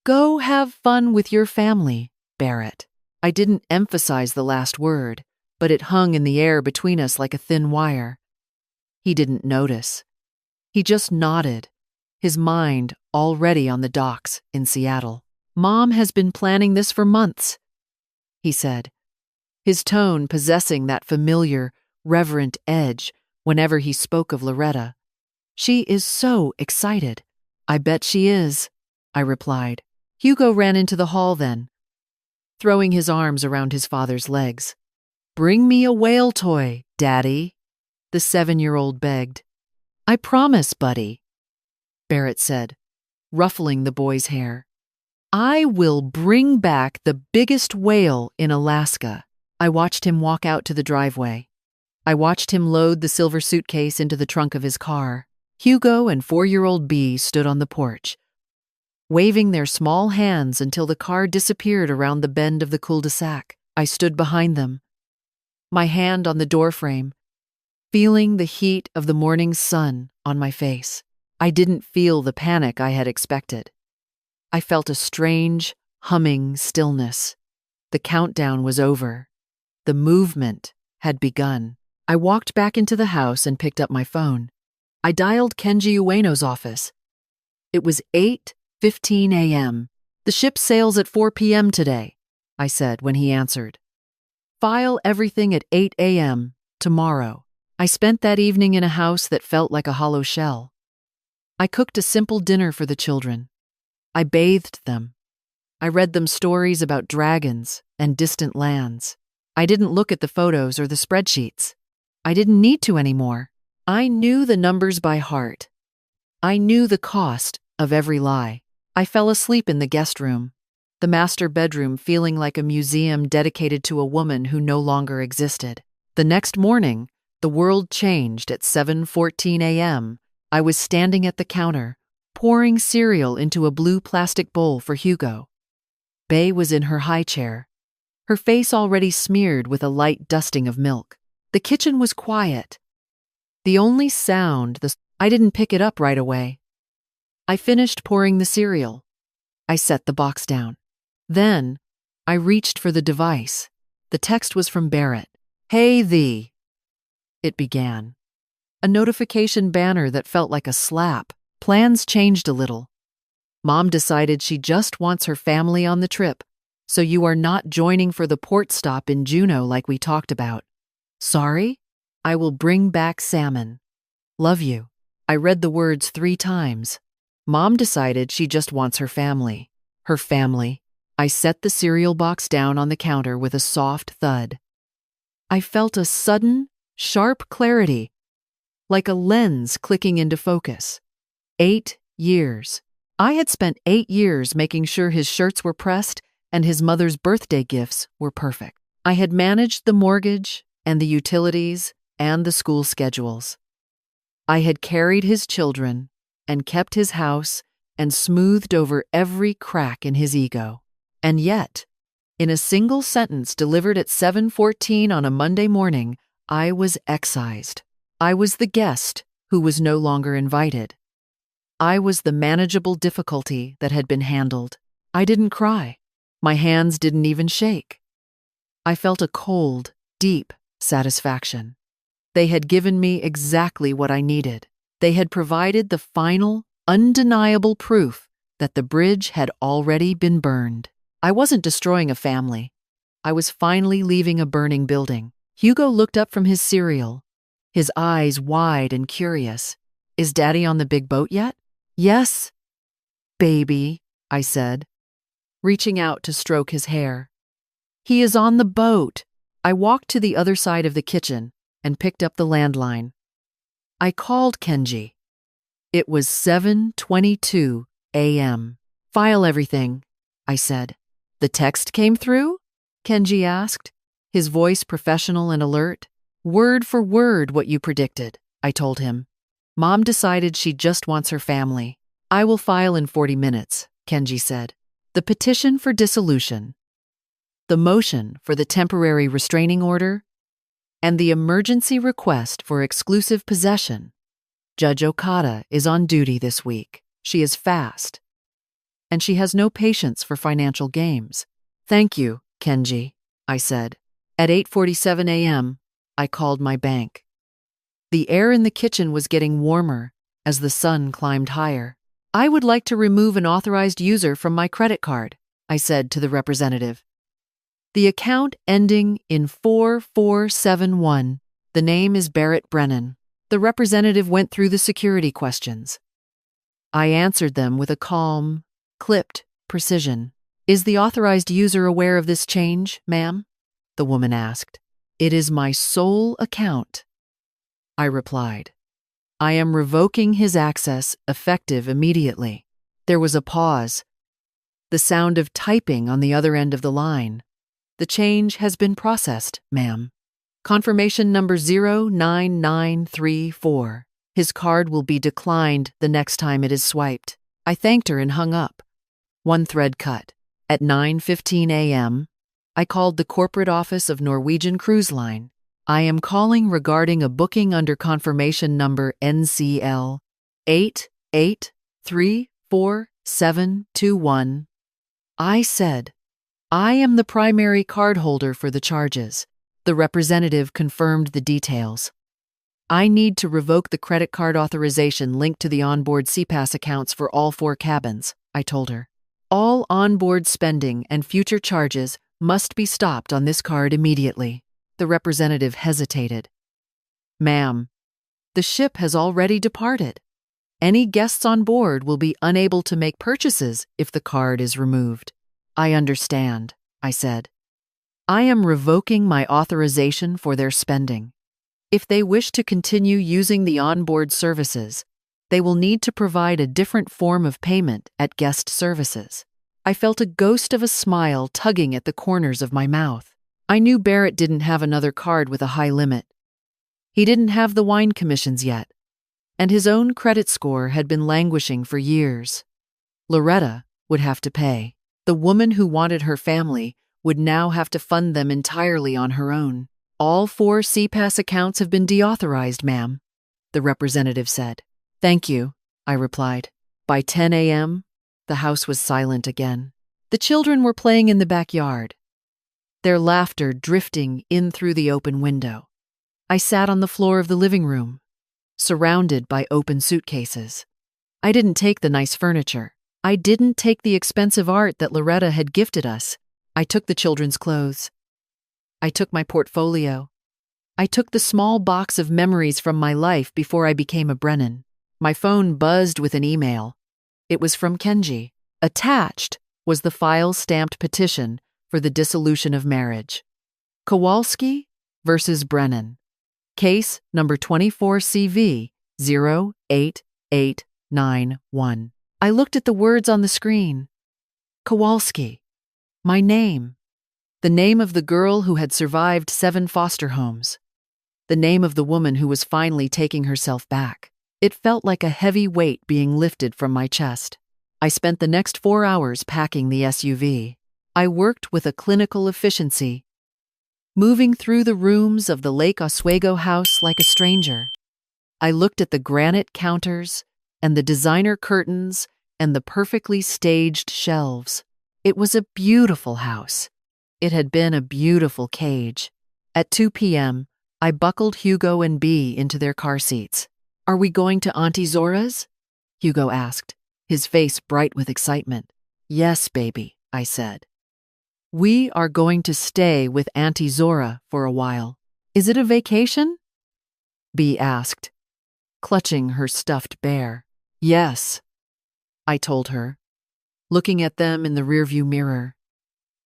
Go have fun with your family, Barrett. I didn't emphasize the last word, but it hung in the air between us like a thin wire. He didn't notice. He just nodded, his mind already on the docks in Seattle. Mom has been planning this for months, he said, his tone possessing that familiar, reverent edge whenever he spoke of Loretta. She is so excited. I bet she is, I replied. Hugo ran into the hall then, throwing his arms around his father's legs. Bring me a whale toy, Daddy, the 7-year-old begged. I promise, buddy, Barrett said, ruffling the boy's hair. I will bring back the biggest whale in Alaska. I watched him walk out to the driveway. I watched him load the silver suitcase into the trunk of his car. Hugo and 4-year-old B stood on the porch, waving their small hands until the car disappeared around the bend of the cul-de-sac. I stood behind them, my hand on the doorframe, feeling the heat of the morning sun on my face. I didn't feel the panic I had expected. I felt a strange, humming stillness. The countdown was over. The movement had begun. I walked back into the house and picked up my phone. I dialed Kenji Ueno's office. It was 8:15 a.m. The ship sails at 4 p.m. today, I said when he answered. File everything at 8 a.m. tomorrow. I spent that evening in a house that felt like a hollow shell. I cooked a simple dinner for the children. I bathed them. I read them stories about dragons and distant lands. I didn't look at the photos or the spreadsheets. I didn't need to anymore. I knew the numbers by heart. I knew the cost of every lie. I fell asleep in the guest room, the master bedroom feeling like a museum dedicated to a woman who no longer existed. The next morning, the world changed at 7:14 a.m. I was standing at the counter, pouring cereal into a blue plastic bowl for Hugo. Bae was in her high chair, her face already smeared with a light dusting of milk. The kitchen was quiet. The only sound, I didn't pick it up right away. I finished pouring the cereal. I set the box down. Then, I reached for the device. The text was from Barrett. Hey thee, it began. A notification banner that felt like a slap. Plans changed a little. Mom decided she just wants her family on the trip, so you are not joining for the port stop in Juneau like we talked about. Sorry? I will bring back salmon. Love you. I read the words 3 times. Mom decided she just wants her family. Her family. I set the cereal box down on the counter with a soft thud. I felt a sudden, sharp clarity, like a lens clicking into focus. 8 years. I had spent 8 years making sure his shirts were pressed and his mother's birthday gifts were perfect. I had managed the mortgage and the utilities and the school schedules. I had carried his children and kept his house and smoothed over every crack in his ego. And yet, in a single sentence delivered at 7:14 on a Monday morning, I was excised. I was the guest who was no longer invited. I was the manageable difficulty that had been handled. I didn't cry. My hands didn't even shake. I felt a cold, deep satisfaction. They had given me exactly what I needed. They had provided the final, undeniable proof that the bridge had already been burned. I wasn't destroying a family. I was finally leaving a burning building. Hugo looked up from his cereal, his eyes wide and curious. Is Daddy on the big boat yet? Yes, baby, I said, reaching out to stroke his hair. He is on the boat. I walked to the other side of the kitchen and picked up the landline. I called Kenji. It was 7:22 a.m. File everything, I said. The text came through? Kenji asked, his voice professional and alert. Word for word what you predicted, I told him. Mom decided she just wants her family. I will file in 40 minutes, Kenji said. The petition for dissolution. the motion for the temporary restraining order, and the emergency request for exclusive possession. Judge Okada is on duty this week. She is fast, and she has no patience for financial games. Thank you, Kenji, I said. At 8:47 a.m., I called my bank. The air in the kitchen was getting warmer as the sun climbed higher. I would like to remove an authorized user from my credit card, I said to the representative. The account ending in 4471. The name is Brennan. The representative went through the security questions. I answered them with a calm, clipped precision. Is the authorized user aware of this change, ma'am? The woman asked. It is my sole account, I replied. I am revoking his access, effective immediately. There was a pause. The sound of typing on the other end of the line. The change has been processed, ma'am. Confirmation number 09934. His card will be declined the next time it is swiped. I thanked her and hung up. One thread cut. At 9:15 a.m., I called the corporate office of Norwegian Cruise Line. I am calling regarding a booking under confirmation number NCL 88344721. I said, I am the primary cardholder for the charges. The representative confirmed the details. I need to revoke the credit card authorization linked to the onboard CPAS accounts for all 4 cabins, I told her. All onboard spending and future charges must be stopped on this card immediately. The representative hesitated. Ma'am, the ship has already departed. Any guests on board will be unable to make purchases if the card is removed. I understand, I said. I am revoking my authorization for their spending. If they wish to continue using the onboard services, they will need to provide a different form of payment at guest services. I felt a ghost of a smile tugging at the corners of my mouth. I knew Barrett didn't have another card with a high limit. He didn't have the wine commissions yet, and his own credit score had been languishing for years. Loretta would have to pay. The woman who wanted her family would now have to fund them entirely on her own. All 4 CPAS accounts have been deauthorized, ma'am, the representative said. Thank you, I replied. By 10 a.m., the house was silent again. The children were playing in the backyard, their laughter drifting in through the open window. I sat on the floor of the living room, surrounded by open suitcases. I didn't take the nice furniture. I didn't take the expensive art that Loretta had gifted us. I took the children's clothes. I took my portfolio. I took the small box of memories from my life before I became a Brennan. My phone buzzed with an email. It was from Kenji. Attached was the file-stamped petition for the dissolution of marriage. Kowalski versus Brennan. Case number 24CV 08891. I looked at the words on the screen. Kowalski. My name. The name of the girl who had survived 7 foster homes. The name of the woman who was finally taking herself back. It felt like a heavy weight being lifted from my chest. I spent the next 4 hours packing the SUV. I worked with a clinical efficiency, moving through the rooms of the Lake Oswego house like a stranger. I looked at the granite counters and the designer curtains and the perfectly staged shelves. It was a beautiful house. It had been a beautiful cage. At 2 p.m., I buckled Hugo and Bea into their car seats. Are we going to Auntie Zora's? Hugo asked, his face bright with excitement. Yes, baby, I said. We are going to stay with Auntie Zora for a while. Is it a vacation? Bea asked, clutching her stuffed bear. Yes, I told her, looking at them in the rearview mirror.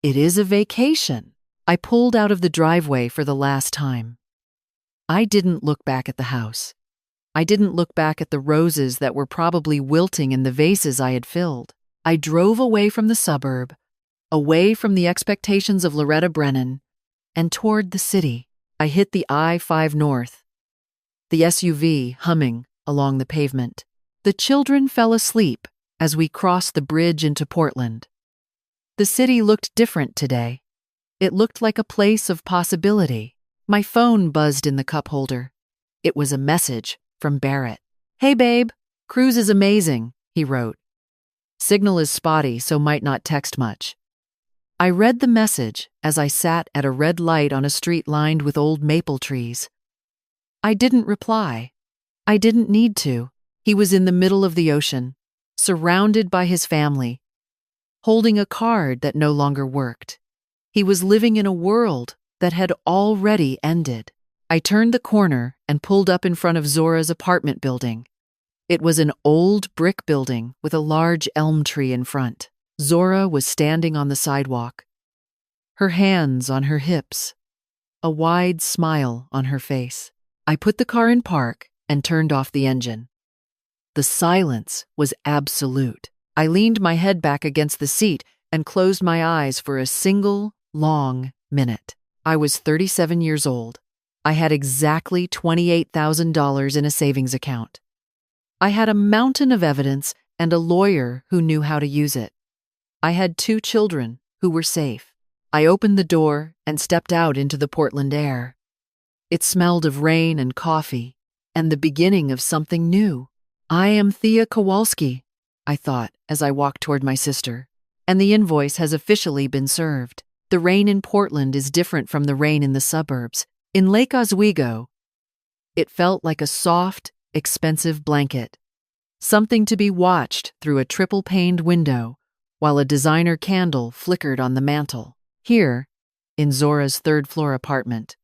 It is a vacation. I pulled out of the driveway for the last time. I didn't look back at the house. I didn't look back at the roses that were probably wilting in the vases I had filled. I drove away from the suburb, away from the expectations of Loretta Brennan, and toward the city. I hit the I-5 North, the SUV humming along the pavement. The children fell asleep as we crossed the bridge into Portland. The city looked different today. It looked like a place of possibility. My phone buzzed in the cup holder. It was a message from Barrett. "Hey babe, cruise is amazing," he wrote. "Signal is spotty, so might not text much." I read the message as I sat at a red light on a street lined with old maple trees. I didn't reply. I didn't need to. He was in the middle of the ocean, surrounded by his family, holding a card that no longer worked. He was living in a world that had already ended. I turned the corner and pulled up in front of Zora's apartment building. It was an old brick building with a large elm tree in front. Zora was standing on the sidewalk, her hands on her hips, a wide smile on her face. I put the car in park and turned off the engine. The silence was absolute. I leaned my head back against the seat and closed my eyes for a single, long minute. I was 37 years old. I had exactly $28,000 in a savings account. I had a mountain of evidence and a lawyer who knew how to use it. I had 2 children who were safe. I opened the door and stepped out into the Portland air. It smelled of rain and coffee and the beginning of something new. I am Thea Kowalski, I thought as I walked toward my sister, and the invoice has officially been served. The rain in Portland is different from the rain in the suburbs. In Lake Oswego, it felt like a soft, expensive blanket, something to be watched through a triple-paned window while a designer candle flickered on the mantel. Here, in Zora's third-floor apartment,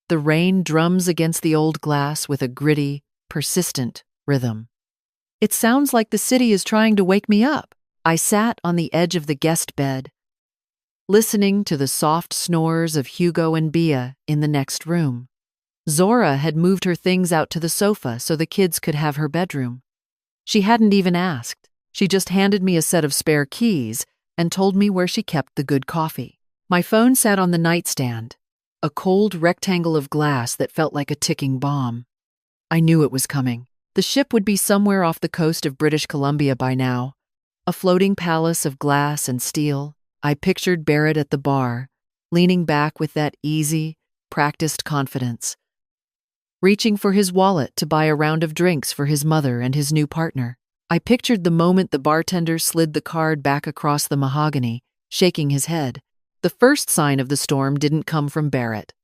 the rain drums against the old glass with a gritty, persistent rhythm. It sounds like the city is trying to wake me up. I sat on the edge of the guest bed, listening to the soft snores of Hugo and Bea in the next room. Zora had moved her things out to the sofa so the kids could have her bedroom. She hadn't even asked. She just handed me a set of spare keys and told me where she kept the good coffee. My phone sat on the nightstand, a cold rectangle of glass that felt like a ticking bomb. I knew it was coming. The ship would be somewhere off the coast of British Columbia by now, a floating palace of glass and steel. I pictured Barrett at the bar, leaning back with that easy, practiced confidence, reaching for his wallet to buy a round of drinks for his mother and his new partner. I pictured the moment the bartender slid the card back across the mahogany, shaking his head. The first sign of the storm didn't come from Barrett.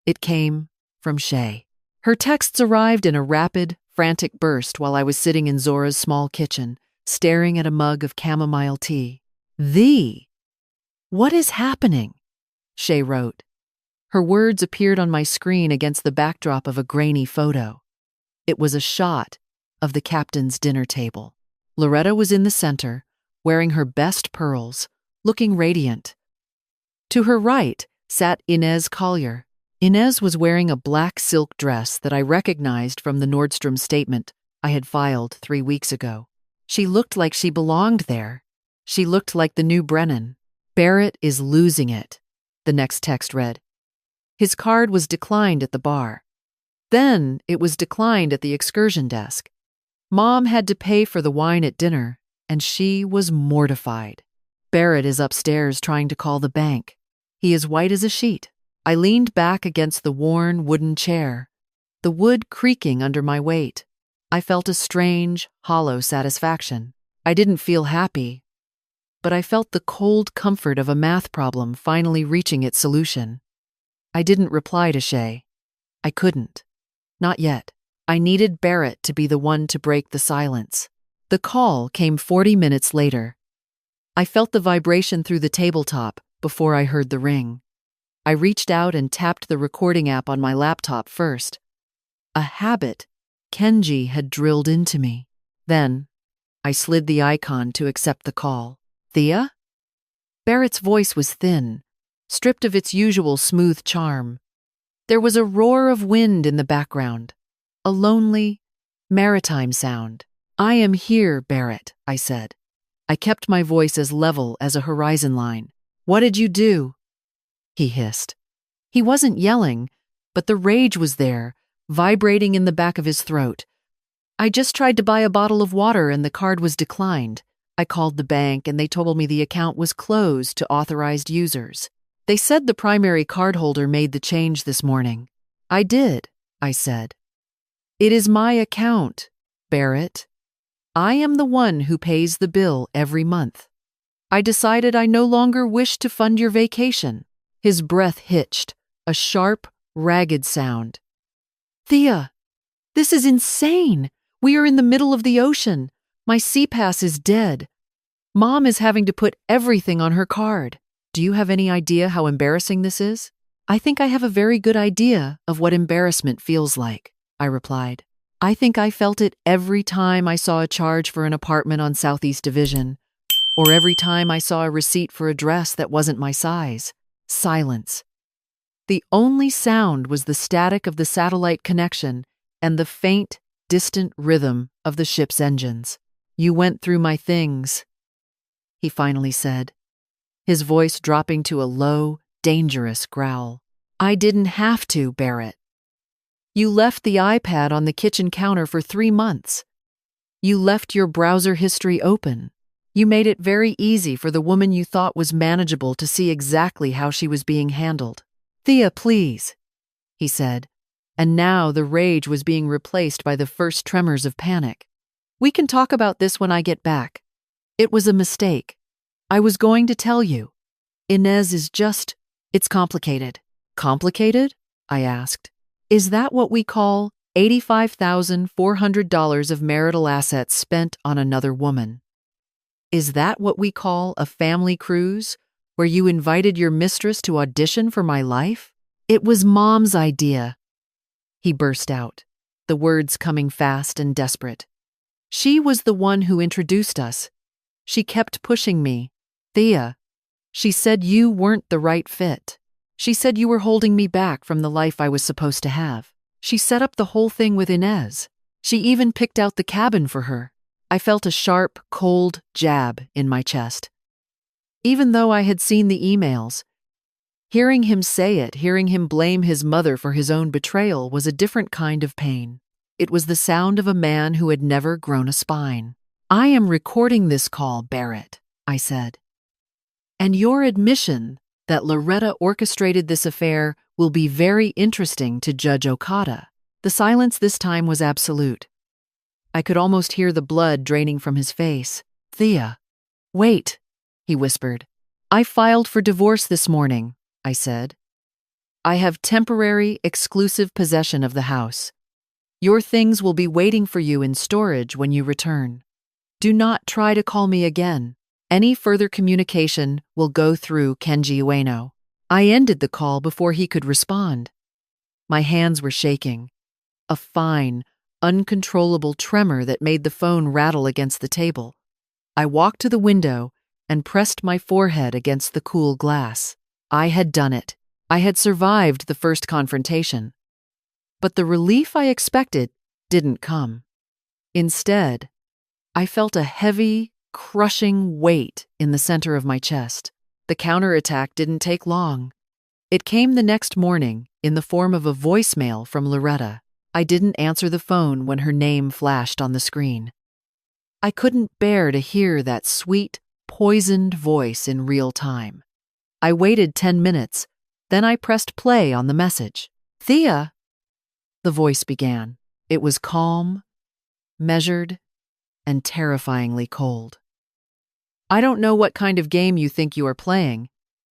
It came from Shay. Her texts arrived in a rapid, frantic burst while I was sitting in Zora's small kitchen, staring at a mug of chamomile tea. "What is happening?" Shay wrote. Her words appeared on my screen against the backdrop of a grainy photo. It was a shot of the captain's dinner table. Loretta was in the center, wearing her best pearls, looking radiant. To her right sat Inez Collier. Inez was wearing a black silk dress that I recognized from the Nordstrom statement I had filed 3 weeks ago. She looked like she belonged there. She looked like the new Brennan. "Barrett is losing it," the next text read. His card was declined at the bar. Then it was declined at the excursion desk. Mom had to pay for the wine at dinner, and she was mortified. Barrett is upstairs trying to call the bank. He is white as a sheet. I leaned back against the worn wooden chair, the wood creaking under my weight. I felt a strange, hollow satisfaction. I didn't feel happy, but I felt the cold comfort of a math problem finally reaching its solution. I didn't reply to Shay. I couldn't. Not yet. I needed Barrett to be the one to break the silence. The call came 40 minutes later. I felt the vibration through the tabletop before I heard the ring. I reached out and tapped the recording app on my laptop first. A habit Kenji had drilled into me. Then, I slid the icon to accept the call. "Thea?" Barrett's voice was thin, stripped of its usual smooth charm. There was a roar of wind in the background, a lonely, maritime sound. "I am here, Barrett," I said. I kept my voice as level as a horizon line. "What did you do?" He hissed. He wasn't yelling, but the rage was there, vibrating in the back of his throat. "I just tried to buy a bottle of water and the card was declined. I called the bank and they told me the account was closed to authorized users. They said the primary cardholder made the change this morning. I did, I said. It is my account, Barrett. I am the one who pays the bill every month. I decided I no longer wished to fund your vacation. His breath hitched, a sharp, ragged sound. Thea, this is insane. We are in the middle of the ocean. My CPAS is dead. Mom is having to put everything on her card. Do you have any idea how embarrassing this is? I think I have a very good idea of what embarrassment feels like, I replied. I think I felt it every time I saw a charge for an apartment on Southeast Division, or every time I saw a receipt for a dress that wasn't my size. Silence. The only sound was the static of the satellite connection and the faint, distant rhythm of the ship's engines. You went through my things, he finally said, his voice dropping to a low, dangerous growl. I didn't have to, Barrett. You left the iPad on the kitchen counter for 3 months. You left your browser history open. You made it very easy for the woman you thought was manageable to see exactly how she was being handled. Thea, please, he said, and now the rage was being replaced by the first tremors of panic. We can talk about this when I get back. It was a mistake. I was going to tell you. Inez is just, it's complicated. Complicated? I asked. Is that what we call $85,400 of marital assets spent on another woman? Is that what we call a family cruise, where you invited your mistress to audition for my life? It was Mom's idea, he burst out, the words coming fast and desperate. She was the one who introduced us. She kept pushing me. Thea, she said you weren't the right fit. She said you were holding me back from the life I was supposed to have. She set up the whole thing with Inez. She even picked out the cabin for her. I felt a sharp, cold jab in my chest. Even though I had seen the emails, hearing him say it, hearing him blame his mother for his own betrayal was a different kind of pain. It was the sound of a man who had never grown a spine. I am recording this call, Barrett, I said. And your admission that Loretta orchestrated this affair will be very interesting to Judge Okada. The silence this time was absolute. I could almost hear the blood draining from his face. Thea, wait, he whispered. I filed for divorce this morning, I said. I have temporary, exclusive possession of the house. Your things will be waiting for you in storage when you return. Do not try to call me again. Any further communication will go through Kenji Ueno. I ended the call before he could respond. My hands were shaking. A fine, uncontrollable tremor that made the phone rattle against the table. I walked to the window and pressed my forehead against the cool glass. I had done it. I had survived the first confrontation. But the relief I expected didn't come. Instead, I felt a heavy, crushing weight in the center of my chest. The counterattack didn't take long. It came the next morning in the form of a voicemail from Loretta. I didn't answer the phone when her name flashed on the screen. I couldn't bear to hear that sweet, poisoned voice in real time. I waited 10 minutes, then I pressed play on the message. Thea, the voice began. It was calm, measured, and terrifyingly cold. I don't know what kind of game you think you are playing,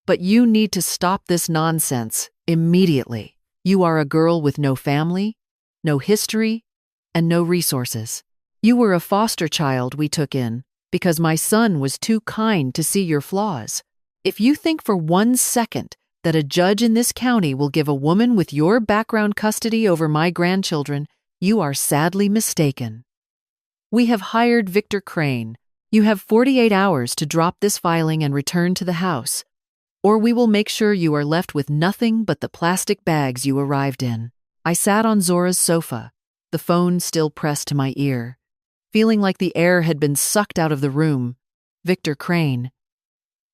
but you need to stop this nonsense immediately. You are a girl with no family, no history, and no resources. You were a foster child we took in because my son was too kind to see your flaws. If you think for 1 second that a judge in this county will give a woman with your background custody over my grandchildren, you are sadly mistaken. We have hired Victor Crane. You have 48 hours to drop this filing and return to the house, or we will make sure you are left with nothing but the plastic bags you arrived in. I sat on Zora's sofa, the phone still pressed to my ear, feeling like the air had been sucked out of the room. Victor Crane.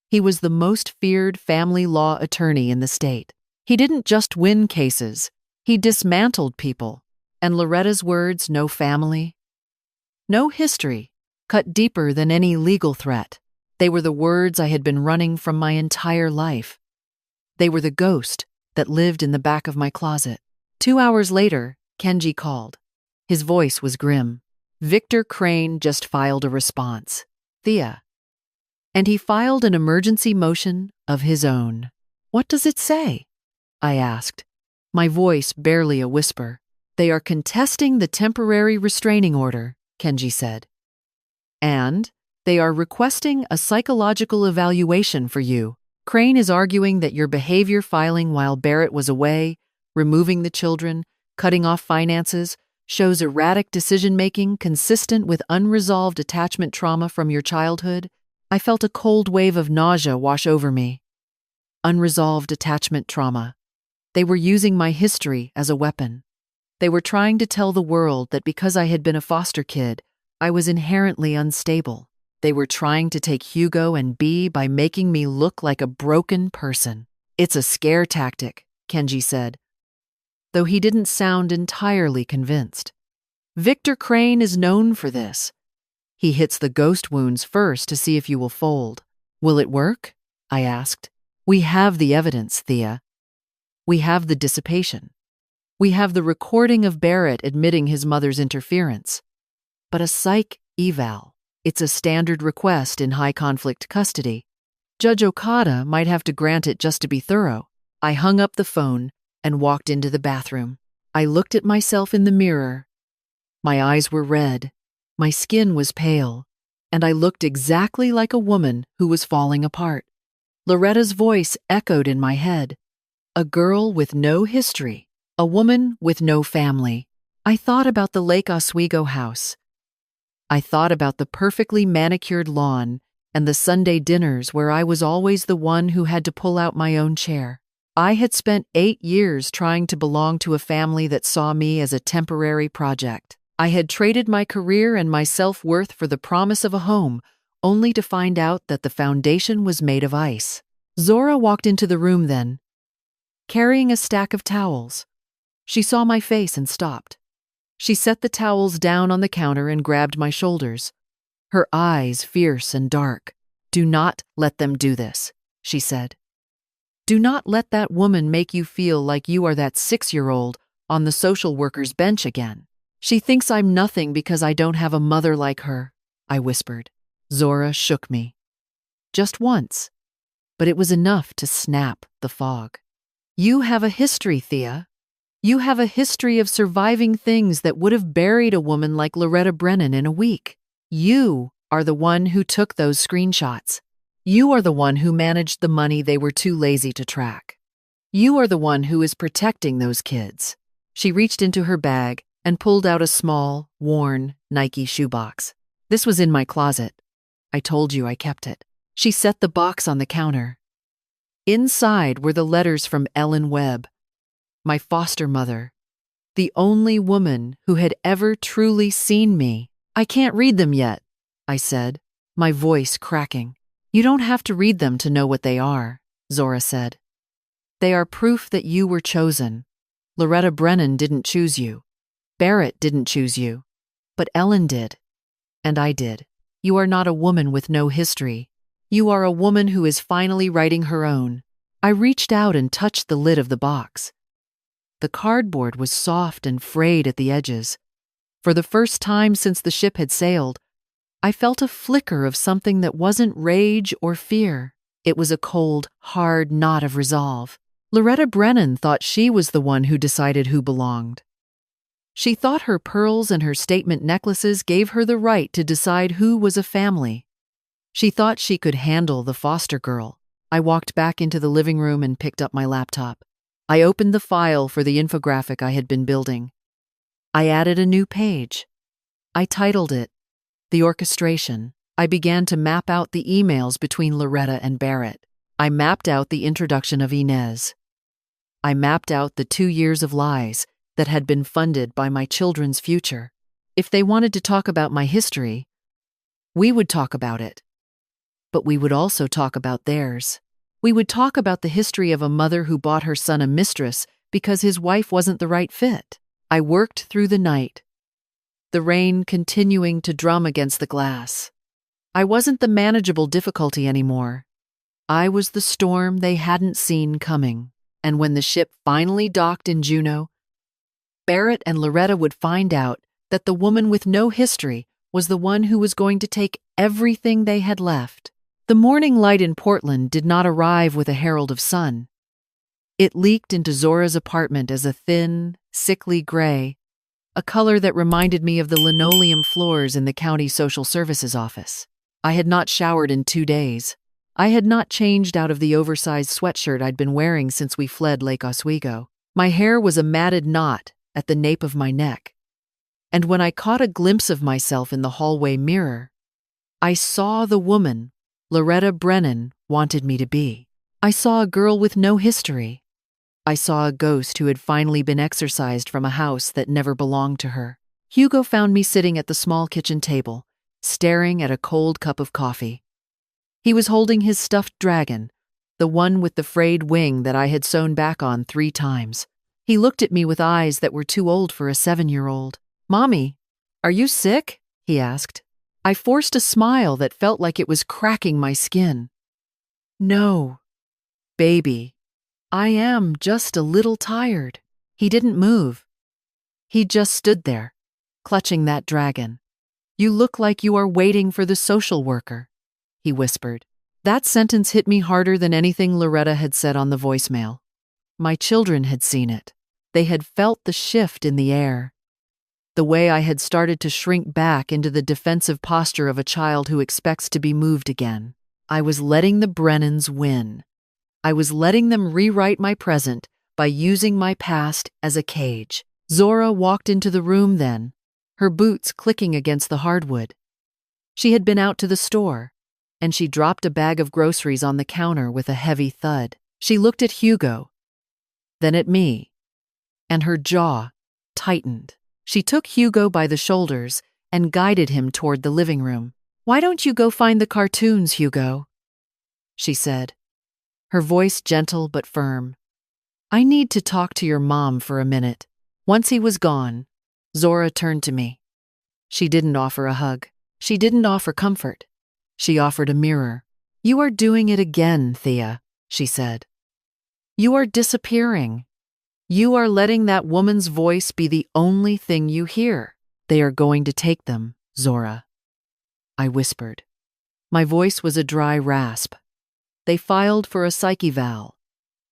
He was the most feared family law attorney in the state. He didn't just win cases, he dismantled people. And Loretta's words, no family, no history, cut deeper than any legal threat. They were the words I had been running from my entire life. They were the ghost that lived in the back of my closet. 2 hours later, Kenji called. His voice was grim. Victor Crane just filed a response. Thea. And he filed an emergency motion of his own. What does it say? I asked, my voice barely a whisper. They are contesting the temporary restraining order, Kenji said. And they are requesting a psychological evaluation for you. Crane is arguing that your behavior filing while Barrett was away, removing the children, cutting off finances, shows erratic decision-making consistent with unresolved attachment trauma from your childhood. I felt a cold wave of nausea wash over me. Unresolved attachment trauma. They were using my history as a weapon. They were trying to tell the world that because I had been a foster kid, I was inherently unstable. They were trying to take Hugo and Bea by making me look like a broken person. It's a scare tactic, Kenji said, though he didn't sound entirely convinced. Victor Crane is known for this. He hits the ghost wounds first to see if you will fold. Will it work? I asked. We have the evidence, Thea. We have the dissipation. We have the recording of Barrett admitting his mother's interference. But a psych eval, it's a standard request in high-conflict custody. Judge Okada might have to grant it just to be thorough. I hung up the phone and walked into the bathroom. I looked at myself in the mirror. My eyes were red, my skin was pale, and I looked exactly like a woman who was falling apart. Loretta's voice echoed in my head. A girl with no history, a woman with no family. I thought about the Lake Oswego house. I thought about the perfectly manicured lawn and the Sunday dinners where I was always the one who had to pull out my own chair. I had spent 8 years trying to belong to a family that saw me as a temporary project. I had traded my career and my self-worth for the promise of a home, only to find out that the foundation was made of ice. Zora walked into the room then, carrying a stack of towels. She saw my face and stopped. She set the towels down on the counter and grabbed my shoulders, her eyes fierce and dark. Do not let them do this, she said. Do not let that woman make you feel like you are that 6-year-old on the social worker's bench again. She thinks I'm nothing because I don't have a mother like her, I whispered. Zora shook me. Just once, but it was enough to snap the fog. You have a history, Thea. You have a history of surviving things that would have buried a woman like Loretta Brennan in a week. You are the one who took those screenshots. You are the one who managed the money they were too lazy to track. You are the one who is protecting those kids. She reached into her bag and pulled out a small, worn Nike shoebox. This was in my closet. I told you I kept it. She set the box on the counter. Inside were the letters from Ellen Webb, my foster mother, the only woman who had ever truly seen me. I can't read them yet, I said, my voice cracking. You don't have to read them to know what they are, Zora said. They are proof that you were chosen. Loretta Brennan didn't choose you. Barrett didn't choose you. But Ellen did. And I did. You are not a woman with no history. You are a woman who is finally writing her own. I reached out and touched the lid of the box. The cardboard was soft and frayed at the edges. For the first time since the ship had sailed, I felt a flicker of something that wasn't rage or fear. It was a cold, hard knot of resolve. Loretta Brennan thought she was the one who decided who belonged. She thought her pearls and her statement necklaces gave her the right to decide who was a family. She thought she could handle the foster girl. I walked back into the living room and picked up my laptop. I opened the file for the infographic I had been building. I added a new page. I titled it, The Orchestration. I began to map out the emails between Loretta and Barrett. I mapped out the introduction of Inez. I mapped out the 2 years of lies that had been funded by my children's future. If they wanted to talk about my history, we would talk about it. But we would also talk about theirs. We would talk about the history of a mother who bought her son a mistress because his wife wasn't the right fit. I worked through the night, the rain continuing to drum against the glass. I wasn't the manageable difficulty anymore. I was the storm they hadn't seen coming. And when the ship finally docked in Juneau, Barrett and Loretta would find out that the woman with no history was the one who was going to take everything they had left. The morning light in Portland did not arrive with a herald of sun. It leaked into Zora's apartment as a thin, sickly gray, a color that reminded me of the linoleum floors in the county social services office. I had not showered in 2 days. I had not changed out of the oversized sweatshirt I'd been wearing since we fled Lake Oswego. My hair was a matted knot at the nape of my neck. And when I caught a glimpse of myself in the hallway mirror, I saw the woman Loretta Brennan wanted me to be. I saw a girl with no history. I saw a ghost who had finally been exorcised from a house that never belonged to her. Hugo found me sitting at the small kitchen table, staring at a cold cup of coffee. He was holding his stuffed dragon, the one with the frayed wing that I had sewn back on 3 times. He looked at me with eyes that were too old for a 7-year-old. "Mommy, are you sick?" he asked. I forced a smile that felt like it was cracking my skin. "No, baby. I am just a little tired." He didn't move. He just stood there, clutching that dragon. "You look like you are waiting for the social worker," he whispered. That sentence hit me harder than anything Loretta had said on the voicemail. My children had seen it. They had felt the shift in the air. The way I had started to shrink back into the defensive posture of a child who expects to be moved again. I was letting the Brennans win. I was letting them rewrite my present by using my past as a cage. Zora walked into the room then, her boots clicking against the hardwood. She had been out to the store, and she dropped a bag of groceries on the counter with a heavy thud. She looked at Hugo, then at me, and her jaw tightened. She took Hugo by the shoulders and guided him toward the living room. "Why don't you go find the cartoons, Hugo?" she said, her voice gentle but firm. "I need to talk to your mom for a minute." Once he was gone, Zora turned to me. She didn't offer a hug. She didn't offer comfort. She offered a mirror. "You are doing it again, Thea," she said. "You are disappearing. You are letting that woman's voice be the only thing you hear." "They are going to take them, Zora," I whispered. My voice was a dry rasp. "They filed for a psych eval.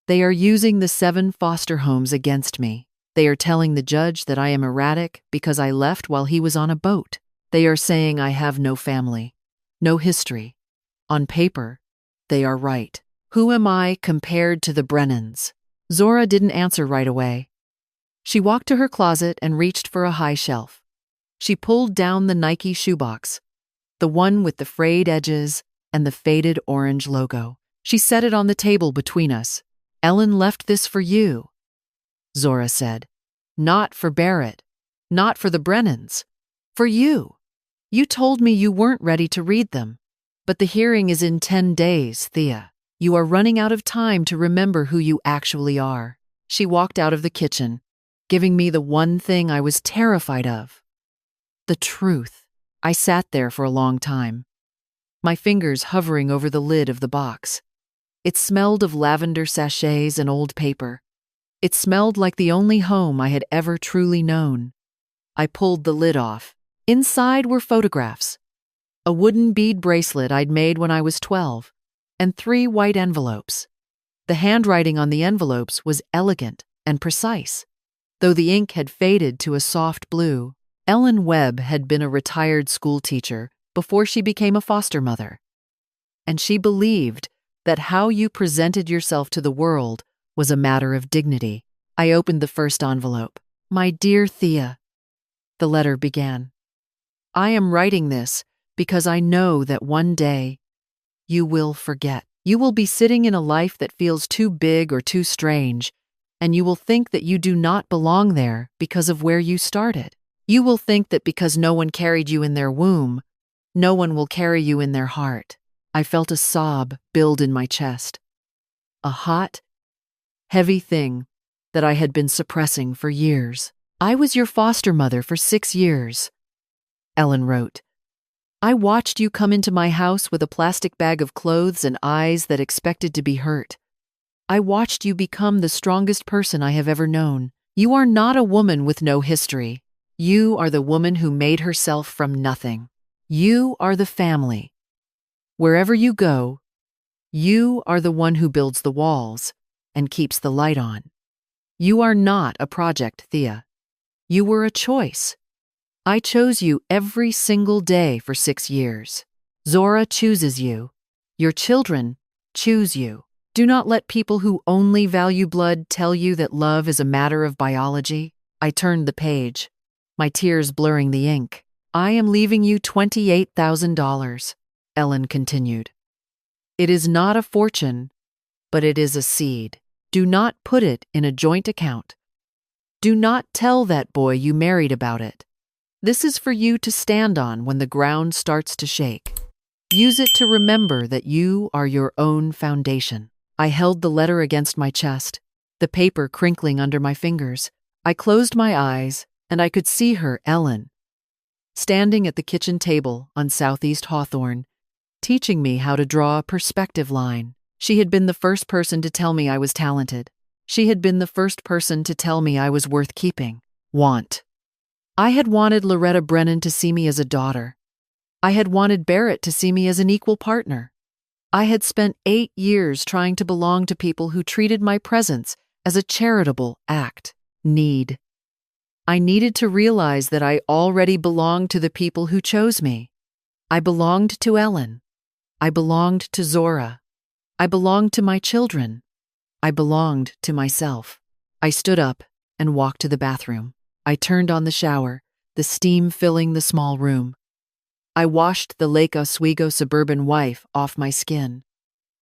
They are using the 7 foster homes against me. They are telling the judge that I am erratic because I left while he was on a boat. They are saying I have no family, no history. On paper, they are right. Who am I compared to the Brennans?" Zora didn't answer right away. She walked to her closet and reached for a high shelf. She pulled down the Nike shoebox, the one with the frayed edges and the faded orange logo. She set it on the table between us. "Ellen left this for you," Zora said. "Not for Barrett, not for the Brennans, for you. You told me you weren't ready to read them, but the hearing is in 10 days, Thea. You are running out of time to remember who you actually are." She walked out of the kitchen, giving me the one thing I was terrified of: the truth. I sat there for a long time, my fingers hovering over the lid of the box. It smelled of lavender sachets and old paper. It smelled like the only home I had ever truly known. I pulled the lid off. Inside were photographs, a wooden bead bracelet I'd made when I was 12, and 3 white envelopes. The handwriting on the envelopes was elegant and precise, though the ink had faded to a soft blue. Ellen Webb had been a retired school teacher before she became a foster mother, and she believed that how you presented yourself to the world was a matter of dignity. I opened the first envelope. "My dear Thea," the letter began. "I am writing this because I know that one day you will forget. You will be sitting in a life that feels too big or too strange, and you will think that you do not belong there because of where you started. You will think that because no one carried you in their womb, no one will carry you in their heart." I felt a sob build in my chest, a hot, heavy thing that I had been suppressing for years. "I was your foster mother for 6 years," Ellen wrote. I watched you come into my house with a plastic bag of clothes and eyes that expected to be hurt. I watched you become the strongest person I have ever known. You are not a woman with no history. You are the woman who made herself from nothing. You are the family. Wherever you go, you are the one who builds the walls and keeps the light on. You are not a project, Thea. You were a choice. I chose you every single day for 6 years. Zora chooses you. Your children choose you. Do not let people who only value blood tell you that love is a matter of biology. I turned the page, my tears blurring the ink. I am leaving you $28,000, Ellen continued. It is not a fortune, but it is a seed. Do not put it in a joint account. Do not tell that boy you married about it. This is for you to stand on when the ground starts to shake. Use it to remember that you are your own foundation. I held the letter against my chest, the paper crinkling under my fingers. I closed my eyes, and I could see her, Ellen, standing at the kitchen table on Southeast Hawthorne, teaching me how to draw a perspective line. She had been the first person to tell me I was talented. She had been the first person to tell me I was worth keeping. I had wanted Loretta Brennan to see me as a daughter. I had wanted Barrett to see me as an equal partner. I had spent 8 years trying to belong to people who treated my presence as a charitable act. I needed to realize that I already belonged to the people who chose me. I belonged to Ellen. I belonged to Zora. I belonged to my children. I belonged to myself. I stood up and walked to the bathroom. I turned on the shower, the steam filling the small room. I washed the Lake Oswego suburban wife off my skin.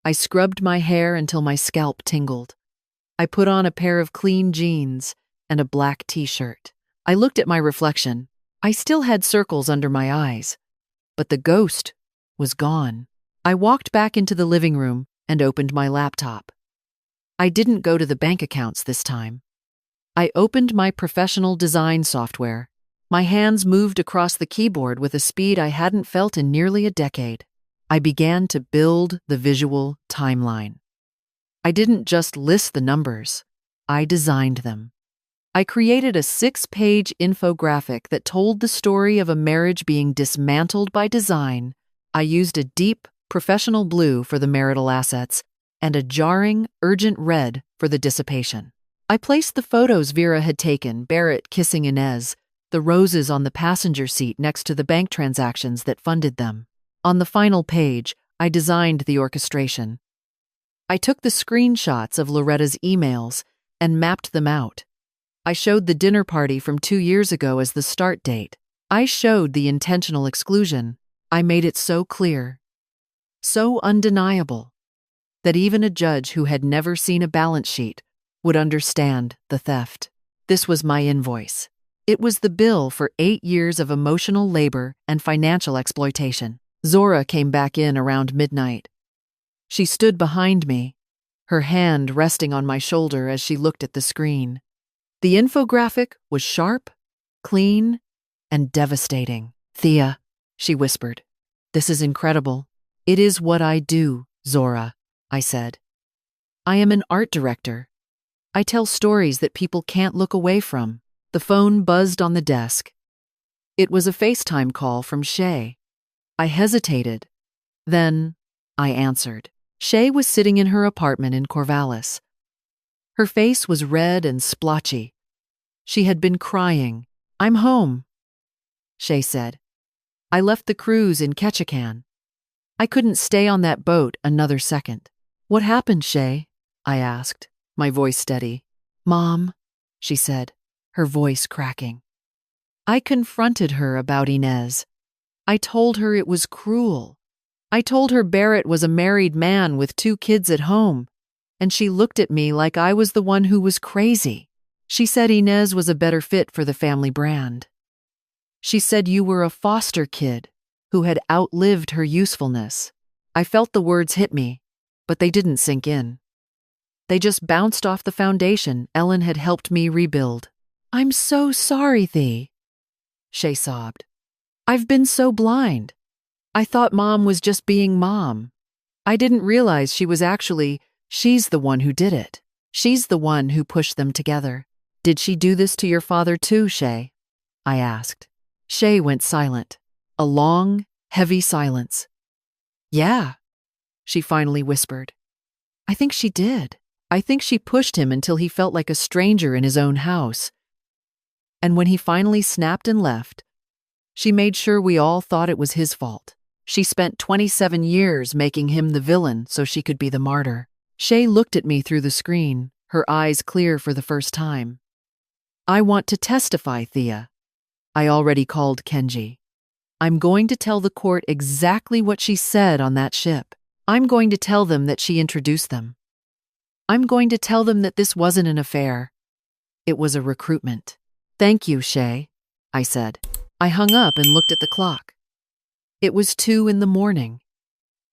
I scrubbed my hair until my scalp tingled. I put on a pair of clean jeans and a black t-shirt. I looked at my reflection. I still had circles under my eyes, but the ghost was gone. I walked back into the living room and opened my laptop. I didn't go to the bank accounts this time. I opened my professional design software. My hands moved across the keyboard with a speed I hadn't felt in nearly a decade. I began to build the visual timeline. I didn't just list the numbers, I designed them. I created a 6-page infographic that told the story of a marriage being dismantled by design. I used a deep, professional blue for the marital assets and a jarring, urgent red for the dissipation. I placed the photos Vera had taken, Barrett kissing Inez, the roses on the passenger seat next to the bank transactions that funded them. On the final page, I designed the orchestration. I took the screenshots of Loretta's emails and mapped them out. I showed the dinner party from 2 years ago as the start date. I showed the intentional exclusion. I made it so clear, so undeniable, that even a judge who had never seen a balance sheet would understand the theft. This was my invoice. It was the bill for 8 years of emotional labor and financial exploitation. Zora came back in around midnight. She stood behind me, her hand resting on my shoulder as she looked at the screen. The infographic was sharp, clean, and devastating. "Thea," she whispered, "this is incredible." "It is what I do, Zora," I said. "I am an art director. I tell stories that people can't look away from." The phone buzzed on the desk. It was a FaceTime call from Shay. I hesitated. Then I answered. Shay was sitting in her apartment in Corvallis. Her face was red and splotchy. She had been crying. "I'm home," Shay said. "I left the cruise in Ketchikan. I couldn't stay on that boat another second." "What happened, Shay?" I asked, my voice steady. "Mom," she said, her voice cracking. I confronted her about Inez. I told her it was cruel. I told her Barrett was a married man with 2 kids at home, and she looked at me like I was the one who was crazy. She said Inez was a better fit for the family brand. She said you were a foster kid who had outlived her usefulness. I felt the words hit me, but they didn't sink in. They just bounced off the foundation Ellen had helped me rebuild. "I'm so sorry, Thee," Shay sobbed. "I've been so blind. I thought Mom was just being Mom. I didn't realize she's the one who did it. She's the one who pushed them together. Did she do this to your father too, Shay? I asked. Shay went silent. A long, heavy silence. Yeah, she finally whispered. I think she did. I think she pushed him until he felt like a stranger in his own house. And when he finally snapped and left, she made sure we all thought it was his fault. She spent 27 years making him the villain so she could be the martyr. Shay looked at me through the screen, her eyes clear for the first time. I want to testify, Thea. I already called Kenji. I'm going to tell the court exactly what she said on that ship. I'm going to tell them that she introduced them. I'm going to tell them that this wasn't an affair. It was a recruitment. Thank you, Shay, I said. I hung up and looked at the clock. It was 2 a.m.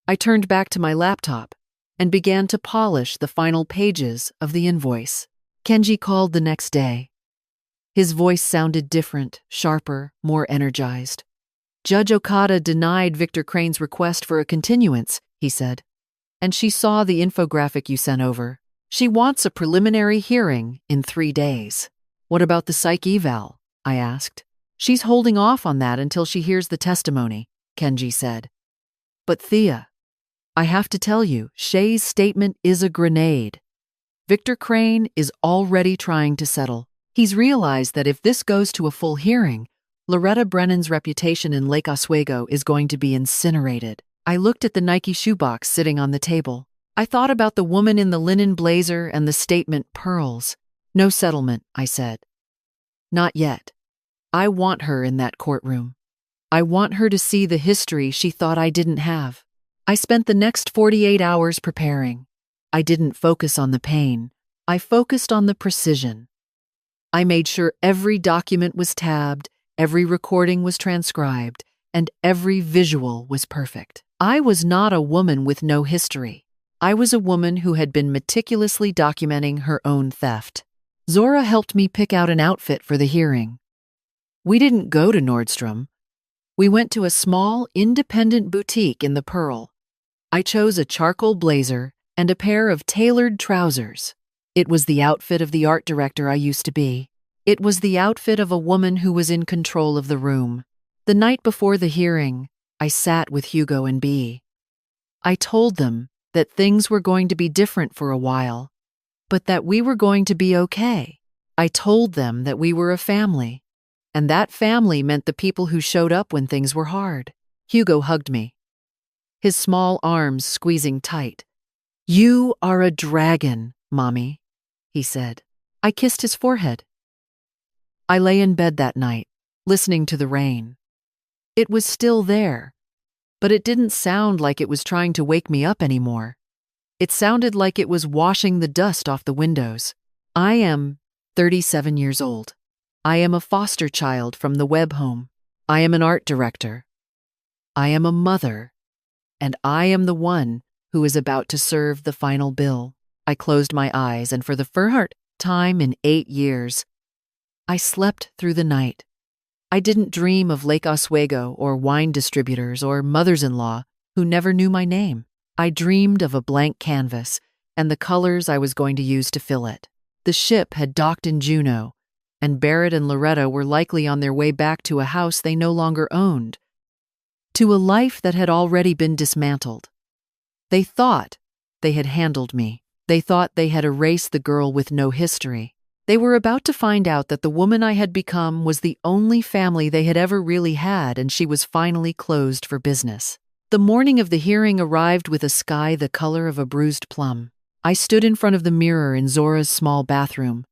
I turned back to my laptop and began to polish the final pages of the invoice. Kenji called the next day. His voice sounded different, sharper, more energized. Judge Okada denied Victor Crane's request for a continuance, he said. And she saw the infographic you sent over. She wants a preliminary hearing in 3 days. What about the psych eval? I asked. She's holding off on that until she hears the testimony, Kenji said. But Thea, I have to tell you, Shay's statement is a grenade. Victor Crane is already trying to settle. He's realized that if this goes to a full hearing, Loretta Brennan's reputation in Lake Oswego is going to be incinerated. I looked at the Nike shoebox sitting on the table. I thought about the woman in the linen blazer and the statement pearls. No settlement, I said. Not yet. I want her in that courtroom. I want her to see the history she thought I didn't have. I spent the next 48 hours preparing. I didn't focus on the pain. I focused on the precision. I made sure every document was tabbed, every recording was transcribed, and every visual was perfect. I was not a woman with no history. I was a woman who had been meticulously documenting her own theft. Zora helped me pick out an outfit for the hearing. We didn't go to Nordstrom. We went to a small, independent boutique in the Pearl. I chose a charcoal blazer and a pair of tailored trousers. It was the outfit of the art director I used to be. It was the outfit of a woman who was in control of the room. The night before the hearing, I sat with Hugo and Bea. I told them that things were going to be different for a while, but that we were going to be okay. I told them that we were a family, and that family meant the people who showed up when things were hard. Hugo hugged me, his small arms squeezing tight. You are a dragon, Mommy, he said. I kissed his forehead. I lay in bed that night, listening to the rain. It was still there, but it didn't sound like it was trying to wake me up anymore. It sounded like it was washing the dust off the windows. I am 37 years old. I am a foster child from the Webb home. I am an art director. I am a mother. And I am the one who is about to serve the final bill. I closed my eyes, and for the first time in 8 years, I slept through the night. I didn't dream of Lake Oswego or wine distributors or mothers-in-law who never knew my name. I dreamed of a blank canvas and the colors I was going to use to fill it. The ship had docked in Juneau, and Barrett and Loretta were likely on their way back to a house they no longer owned, to a life that had already been dismantled. They thought they had handled me. They thought they had erased the girl with no history. They were about to find out that the woman I had become was the only family they had ever really had, and she was finally closed for business. The morning of the hearing arrived with a sky the color of a bruised plum. I stood in front of the mirror in Zora's small bathroom,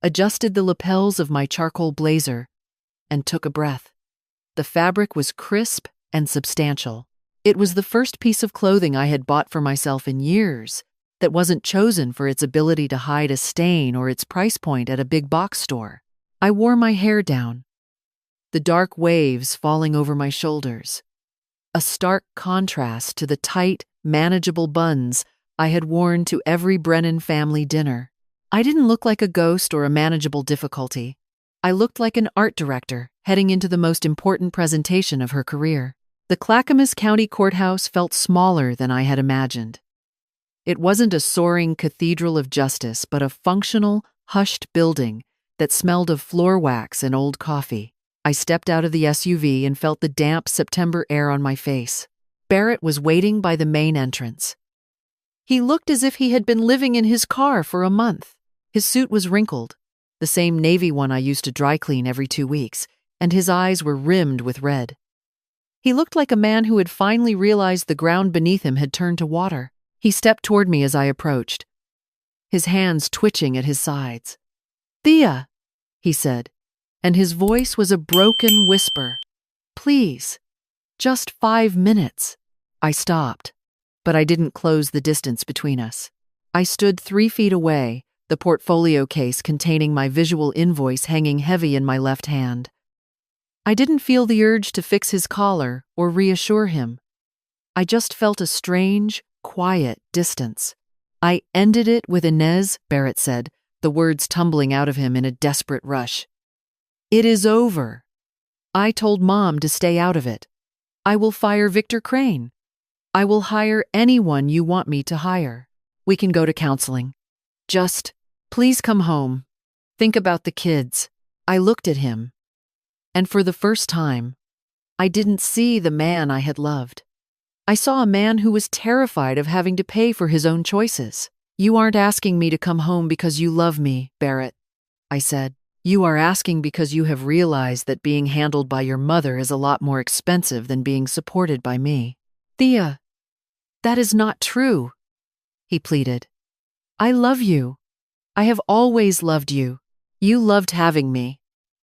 adjusted the lapels of my charcoal blazer, and took a breath. The fabric was crisp and substantial. It was the first piece of clothing I had bought for myself in years that wasn't chosen for its ability to hide a stain or its price point at a big box store. I wore my hair down, the dark waves falling over my shoulders, a stark contrast to the tight, manageable buns I had worn to every Brennan family dinner. I didn't look like a ghost or a manageable difficulty. I looked like an art director heading into the most important presentation of her career. The Clackamas County Courthouse felt smaller than I had imagined. It wasn't a soaring cathedral of justice, but a functional, hushed building that smelled of floor wax and old coffee. I stepped out of the SUV and felt the damp September air on my face. Barrett was waiting by the main entrance. He looked as if he had been living in his car for a month. His suit was wrinkled, the same navy one I used to dry clean every 2 weeks, and his eyes were rimmed with red. He looked like a man who had finally realized the ground beneath him had turned to water. He stepped toward me as I approached, his hands twitching at his sides. "Thea," he said, and his voice was a broken whisper. "Please, just 5 minutes." I stopped, but I didn't close the distance between us. I stood 3 feet away, the portfolio case containing my visual invoice hanging heavy in my left hand. I didn't feel the urge to fix his collar or reassure him. I just felt a strange, quiet distance. "I ended it with Inez," Barrett said, the words tumbling out of him in a desperate rush. "It is over. I told Mom to stay out of it. I will fire Victor Crane. I will hire anyone you want me to hire. We can go to counseling. Just, please come home. Think about the kids." I looked at him, and for the first time, I didn't see the man I had loved. I saw a man who was terrified of having to pay for his own choices. "You aren't asking me to come home because you love me, Barrett," I said. "You are asking because you have realized that being handled by your mother is a lot more expensive than being supported by me." "Thea, that is not true," he pleaded. "I love you. I have always loved you." "You loved having me,"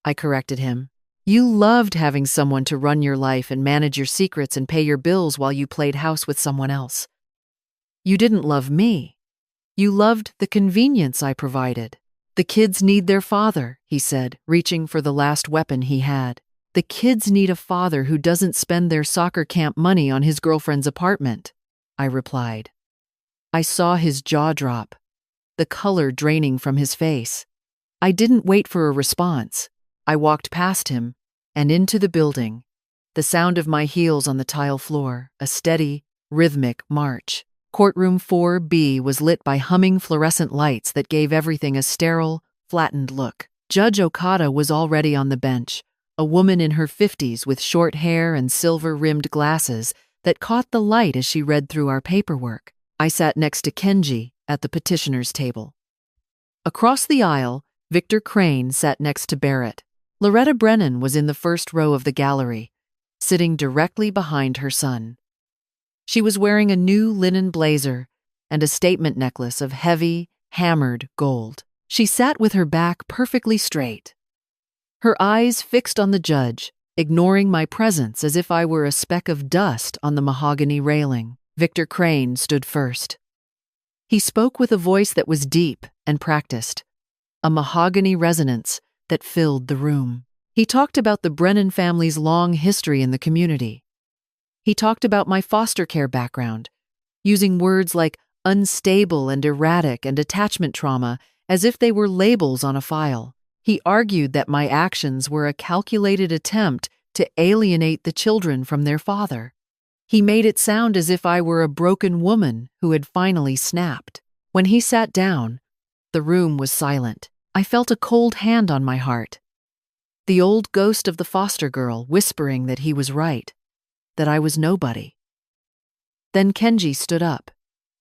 I corrected him. "You loved having someone to run your life and manage your secrets and pay your bills while you played house with someone else. You didn't love me. You loved the convenience I provided." "The kids need their father," he said, reaching for the last weapon he had. "The kids need a father who doesn't spend their soccer camp money on his girlfriend's apartment," I replied. I saw his jaw drop, the color draining from his face. I didn't wait for a response. I walked past him and into the building, the sound of my heels on the tile floor, a steady, rhythmic march. Courtroom 4B was lit by humming fluorescent lights that gave everything a sterile, flattened look. Judge Okada was already on the bench, a woman in her 50s with short hair and silver-rimmed glasses that caught the light as she read through our paperwork. I sat next to Kenji at the petitioner's table. Across the aisle, Victor Crane sat next to Barrett. Loretta Brennan was in the first row of the gallery, sitting directly behind her son. She was wearing a new linen blazer and a statement necklace of heavy, hammered gold. She sat with her back perfectly straight, her eyes fixed on the judge, ignoring my presence as if I were a speck of dust on the mahogany railing. Victor Crane stood first. He spoke with a voice that was deep and practiced, a mahogany resonance that filled the room. He talked about the Brennan family's long history in the community. He talked about my foster care background, using words like unstable and erratic and attachment trauma as if they were labels on a file. He argued that my actions were a calculated attempt to alienate the children from their father. He made it sound as if I were a broken woman who had finally snapped. When he sat down, the room was silent. I felt a cold hand on my heart. The old ghost of the foster girl whispering that he was right, that I was nobody. Then Kenji stood up.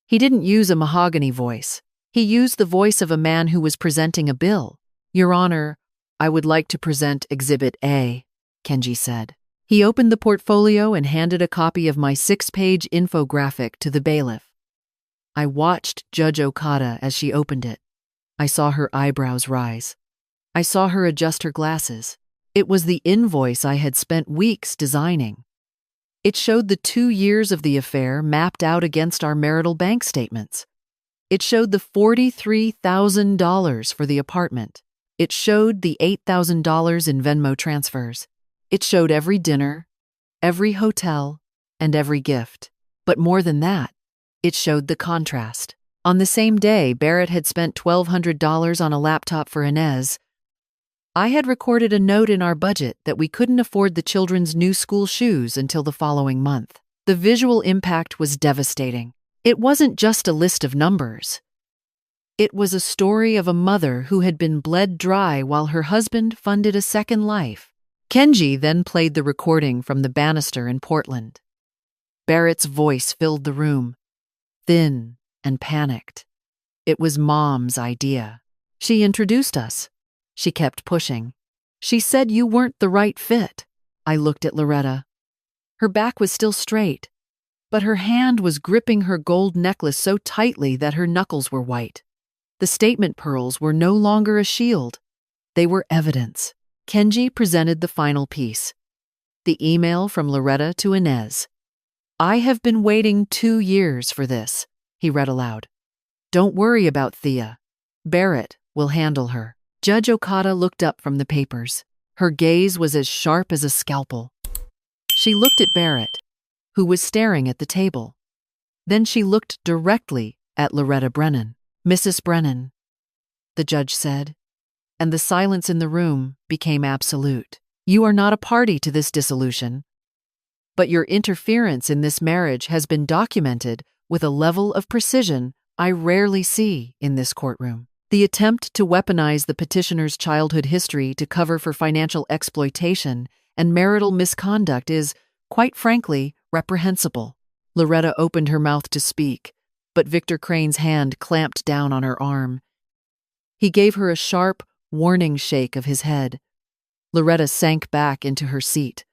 He didn't use a mahogany voice. He used the voice of a man who was presenting a bill. "Your Honor, I would like to present Exhibit A," Kenji said. He opened the portfolio and handed a copy of my 6-page infographic to the bailiff. I watched Judge Okada as she opened it. I saw her eyebrows rise. I saw her adjust her glasses. It was the invoice I had spent weeks designing. It showed the 2 years of the affair mapped out against our marital bank statements. It showed the $43,000 for the apartment. It showed the $8,000 in Venmo transfers. It showed every dinner, every hotel, and every gift. But more than that, it showed the contrast. On the same day, Barrett had spent $1,200 on a laptop for Inez. I had recorded a note in our budget that we couldn't afford the children's new school shoes until the following month. The visual impact was devastating. It wasn't just a list of numbers. It was a story of a mother who had been bled dry while her husband funded a second life. Kenji then played the recording from the banister in Portland. Barrett's voice filled the room, thin and panicked. It was Mom's idea. She introduced us. She kept pushing. She said you weren't the right fit. I looked at Loretta. Her back was still straight, but her hand was gripping her gold necklace so tightly that her knuckles were white. The statement pearls were no longer a shield. They were evidence. Kenji presented the final piece. The email from Loretta to Inez. I have been waiting 2 years for this, he read aloud. Don't worry about Thea. Barrett will handle her. Judge Okada looked up from the papers. Her gaze was as sharp as a scalpel. She looked at Barrett, who was staring at the table. Then she looked directly at Loretta Brennan. Mrs. Brennan, the judge said, and the silence in the room became absolute. You are not a party to this dissolution, but your interference in this marriage has been documented with a level of precision I rarely see in this courtroom. The attempt to weaponize the petitioner's childhood history to cover for financial exploitation and marital misconduct is, quite frankly, reprehensible. Loretta opened her mouth to speak, but Victor Crane's hand clamped down on her arm. He gave her a sharp, warning shake of his head. Loretta sank back into her seat,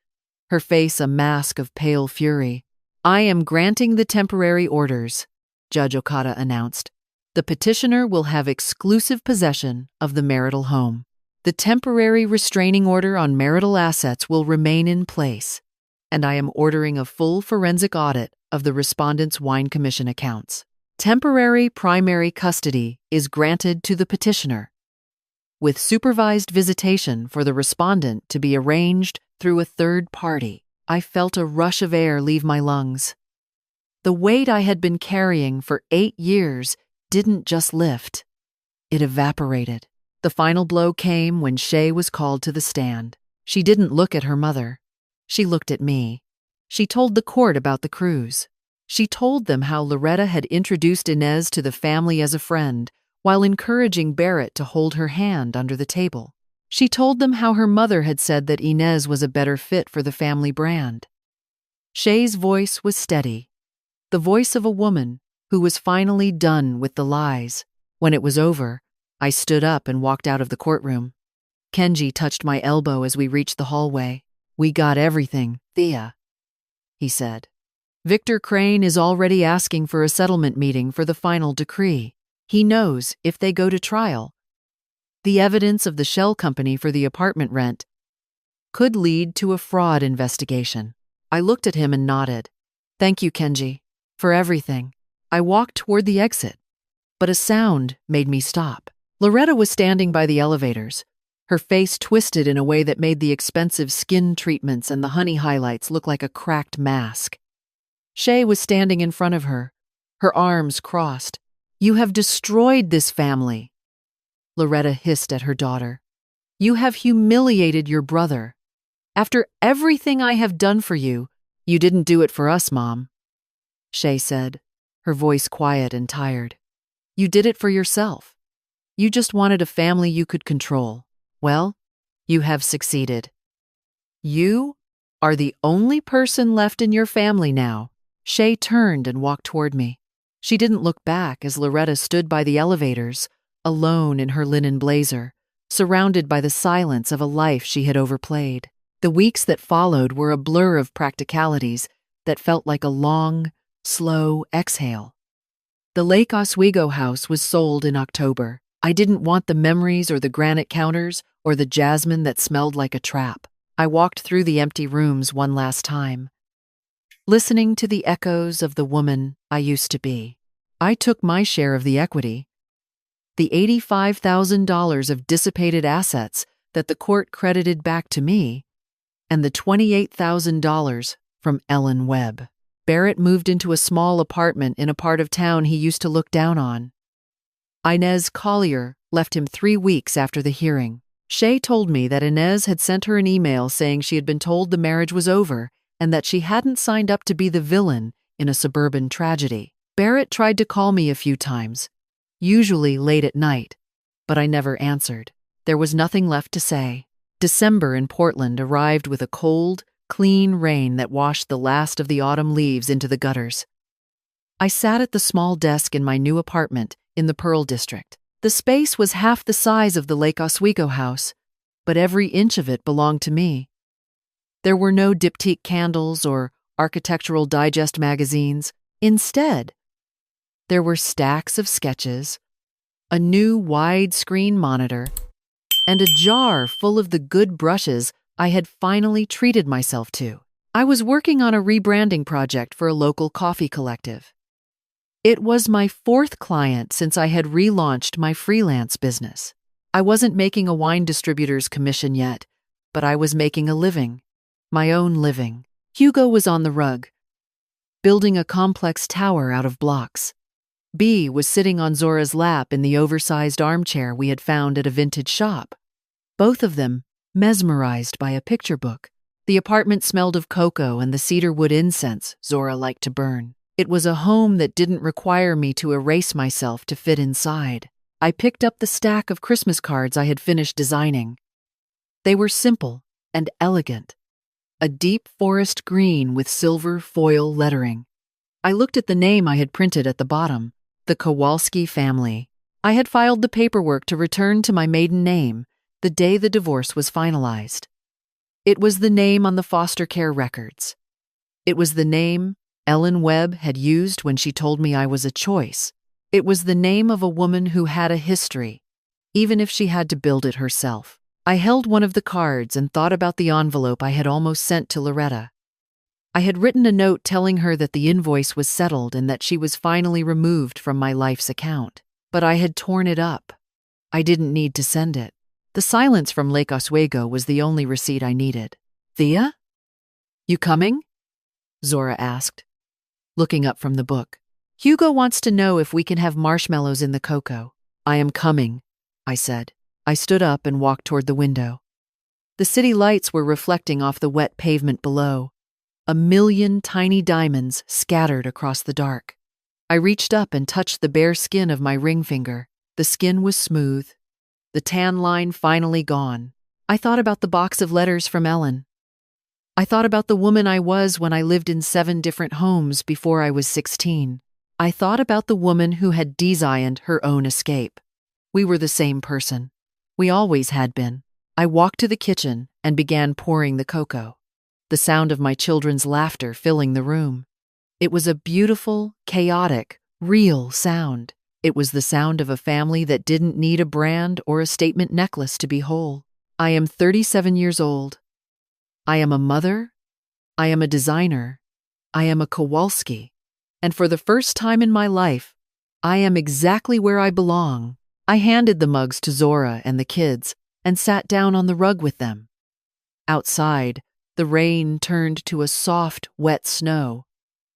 her face a mask of pale fury. I am granting the temporary orders, Judge Okada announced. The petitioner will have exclusive possession of the marital home. The temporary restraining order on marital assets will remain in place, and I am ordering a full forensic audit of the respondent's wine commission accounts. Temporary primary custody is granted to the petitioner, with supervised visitation for the respondent to be arranged through a third party. I felt a rush of air leave my lungs. The weight I had been carrying for 8 years didn't just lift, it evaporated. The final blow came when Shay was called to the stand. She didn't look at her mother. She looked at me. She told the court about the cruise. She told them how Loretta had introduced Inez to the family as a friend, while encouraging Barrett to hold her hand under the table. She told them how her mother had said that Inez was a better fit for the family brand. Shay's voice was steady, the voice of a woman who was finally done with the lies. When it was over, I stood up and walked out of the courtroom. Kenji touched my elbow as we reached the hallway. We got everything, Thea, he said. Victor Crane is already asking for a settlement meeting for the final decree. He knows if they go to trial, the evidence of the shell company for the apartment rent could lead to a fraud investigation. I looked at him and nodded. Thank you, Kenji, for everything. I walked toward the exit, but a sound made me stop. Loretta was standing by the elevators, her face twisted in a way that made the expensive skin treatments and the honey highlights look like a cracked mask. Shay was standing in front of her, her arms crossed. You have destroyed this family, Loretta hissed at her daughter. You have humiliated your brother. After everything I have done for you, you didn't do it for us, Mom, Shay said, her voice quiet and tired. You did it for yourself. You just wanted a family you could control. Well, you have succeeded. You are the only person left in your family now. Shay turned and walked toward me. She didn't look back as Loretta stood by the elevators, alone in her linen blazer, surrounded by the silence of a life she had overplayed. The weeks that followed were a blur of practicalities that felt like a long, slow exhale. The Lake Oswego house was sold in October. I didn't want the memories or the granite counters or the jasmine that smelled like a trap. I walked through the empty rooms one last time, listening to the echoes of the woman I used to be. I took my share of the equity, the $85,000 of dissipated assets that the court credited back to me, and the $28,000 from Ellen Webb. Barrett moved into a small apartment in a part of town he used to look down on. Inez Collier left him 3 weeks after the hearing. Shay told me that Inez had sent her an email saying she had been told the marriage was over and that she hadn't signed up to be the villain in a suburban tragedy. Barrett tried to call me a few times, usually late at night, but I never answered. There was nothing left to say. December in Portland arrived with a cold, clean rain that washed the last of the autumn leaves into the gutters. I sat at the small desk in my new apartment in the Pearl District. The space was half the size of the Lake Oswego house, but every inch of it belonged to me. There were no diptyque candles or Architectural Digest magazines. Instead, there were stacks of sketches, a new widescreen monitor, and a jar full of the good brushes I had finally treated myself to. I was working on a rebranding project for a local coffee collective. It was my fourth client since I had relaunched my freelance business. I wasn't making a wine distributor's commission yet, but I was making a living, my own living. Hugo was on the rug, building a complex tower out of blocks. B was sitting on Zora's lap in the oversized armchair we had found at a vintage shop, both of them mesmerized by a picture book. The apartment smelled of cocoa and the cedarwood incense Zora liked to burn. It was a home that didn't require me to erase myself to fit inside. I picked up the stack of Christmas cards I had finished designing. They were simple and elegant, a deep forest green with silver foil lettering. I looked at the name I had printed at the bottom, the Kowalski family. I had filed the paperwork to return to my maiden name the day the divorce was finalized. It was the name on the foster care records. It was the name Ellen Webb had used when she told me I was a choice. It was the name of a woman who had a history, even if she had to build it herself. I held one of the cards and thought about the envelope I had almost sent to Loretta. I had written a note telling her that the invoice was settled and that she was finally removed from my life's account. But I had torn it up. I didn't need to send it. The silence from Lake Oswego was the only receipt I needed. "Thea? You coming?" Zora asked, looking up from the book. "Hugo wants to know if we can have marshmallows in the cocoa." "I am coming," I said. I stood up and walked toward the window. The city lights were reflecting off the wet pavement below, a million tiny diamonds scattered across the dark. I reached up and touched the bare skin of my ring finger. The skin was smooth, the tan line finally gone. I thought about the box of letters from Ellen. I thought about the woman I was when I lived in 7 different homes before I was 16. I thought about the woman who had designed her own escape. We were the same person. We always had been. I walked to the kitchen and began pouring the cocoa, the sound of my children's laughter filling the room. It was a beautiful, chaotic, real sound. It was the sound of a family that didn't need a brand or a statement necklace to be whole. I am 37 years old. I am a mother. I am a designer. I am a Kowalski. And for the first time in my life, I am exactly where I belong. I handed the mugs to Zora and the kids and sat down on the rug with them. Outside, the rain turned to a soft, wet snow,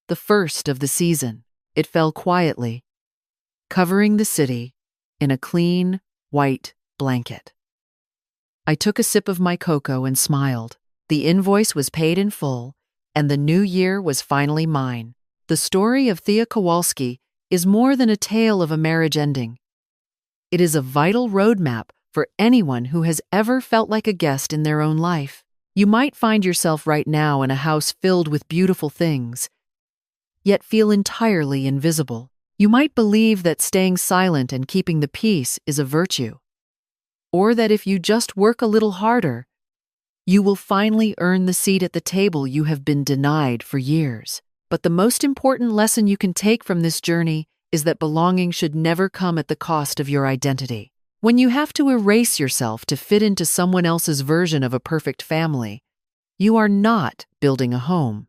the first of the season. It fell quietly, covering the city in a clean, white blanket. I took a sip of my cocoa and smiled. The invoice was paid in full, and the new year was finally mine. The story of Thea Kowalski is more than a tale of a marriage ending. It is a vital roadmap for anyone who has ever felt like a guest in their own life. You might find yourself right now in a house filled with beautiful things, yet feel entirely invisible. You might believe that staying silent and keeping the peace is a virtue, or that if you just work a little harder, you will finally earn the seat at the table you have been denied for years. But the most important lesson you can take from this journey is that belonging should never come at the cost of your identity. When you have to erase yourself to fit into someone else's version of a perfect family, you are not building a home.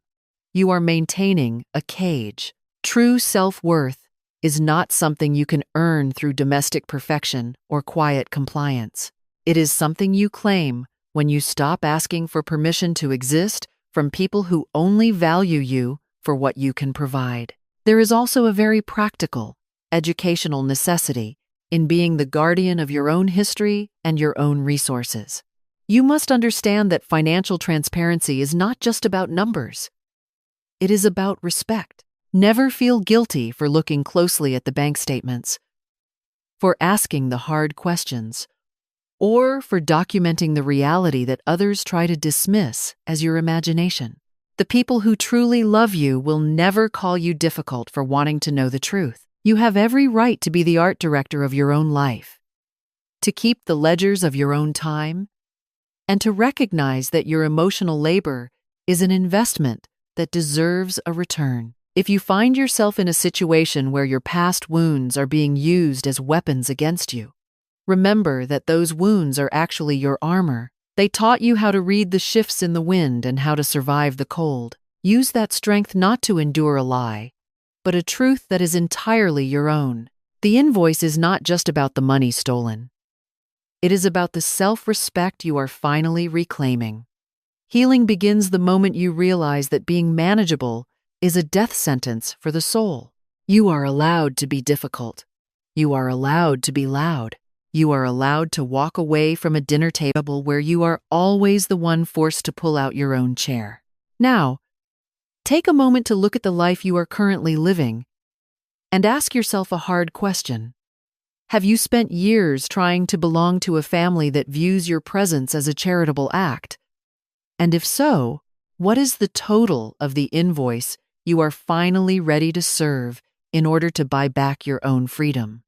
You are maintaining a cage. True self-worth is not something you can earn through domestic perfection or quiet compliance. It is something you claim when you stop asking for permission to exist from people who only value you for what you can provide. There is also a very practical, educational necessity in being the guardian of your own history and your own resources. You must understand that financial transparency is not just about numbers. It is about respect. Never feel guilty for looking closely at the bank statements, for asking the hard questions, or for documenting the reality that others try to dismiss as your imagination. The people who truly love you will never call you difficult for wanting to know the truth. You have every right to be the art director of your own life, to keep the ledgers of your own time, and to recognize that your emotional labor is an investment that deserves a return. If you find yourself in a situation where your past wounds are being used as weapons against you, remember that those wounds are actually your armor. They taught you how to read the shifts in the wind and how to survive the cold. Use that strength not to endure a lie, but a truth that is entirely your own. The invoice is not just about the money stolen. It is about the self-respect you are finally reclaiming. Healing begins the moment you realize that being manageable is a death sentence for the soul. You are allowed to be difficult. You are allowed to be loud. You are allowed to walk away from a dinner table where you are always the one forced to pull out your own chair. Now, take a moment to look at the life you are currently living and ask yourself a hard question. Have you spent years trying to belong to a family that views your presence as a charitable act? And if so, what is the total of the invoice you are finally ready to serve in order to buy back your own freedom?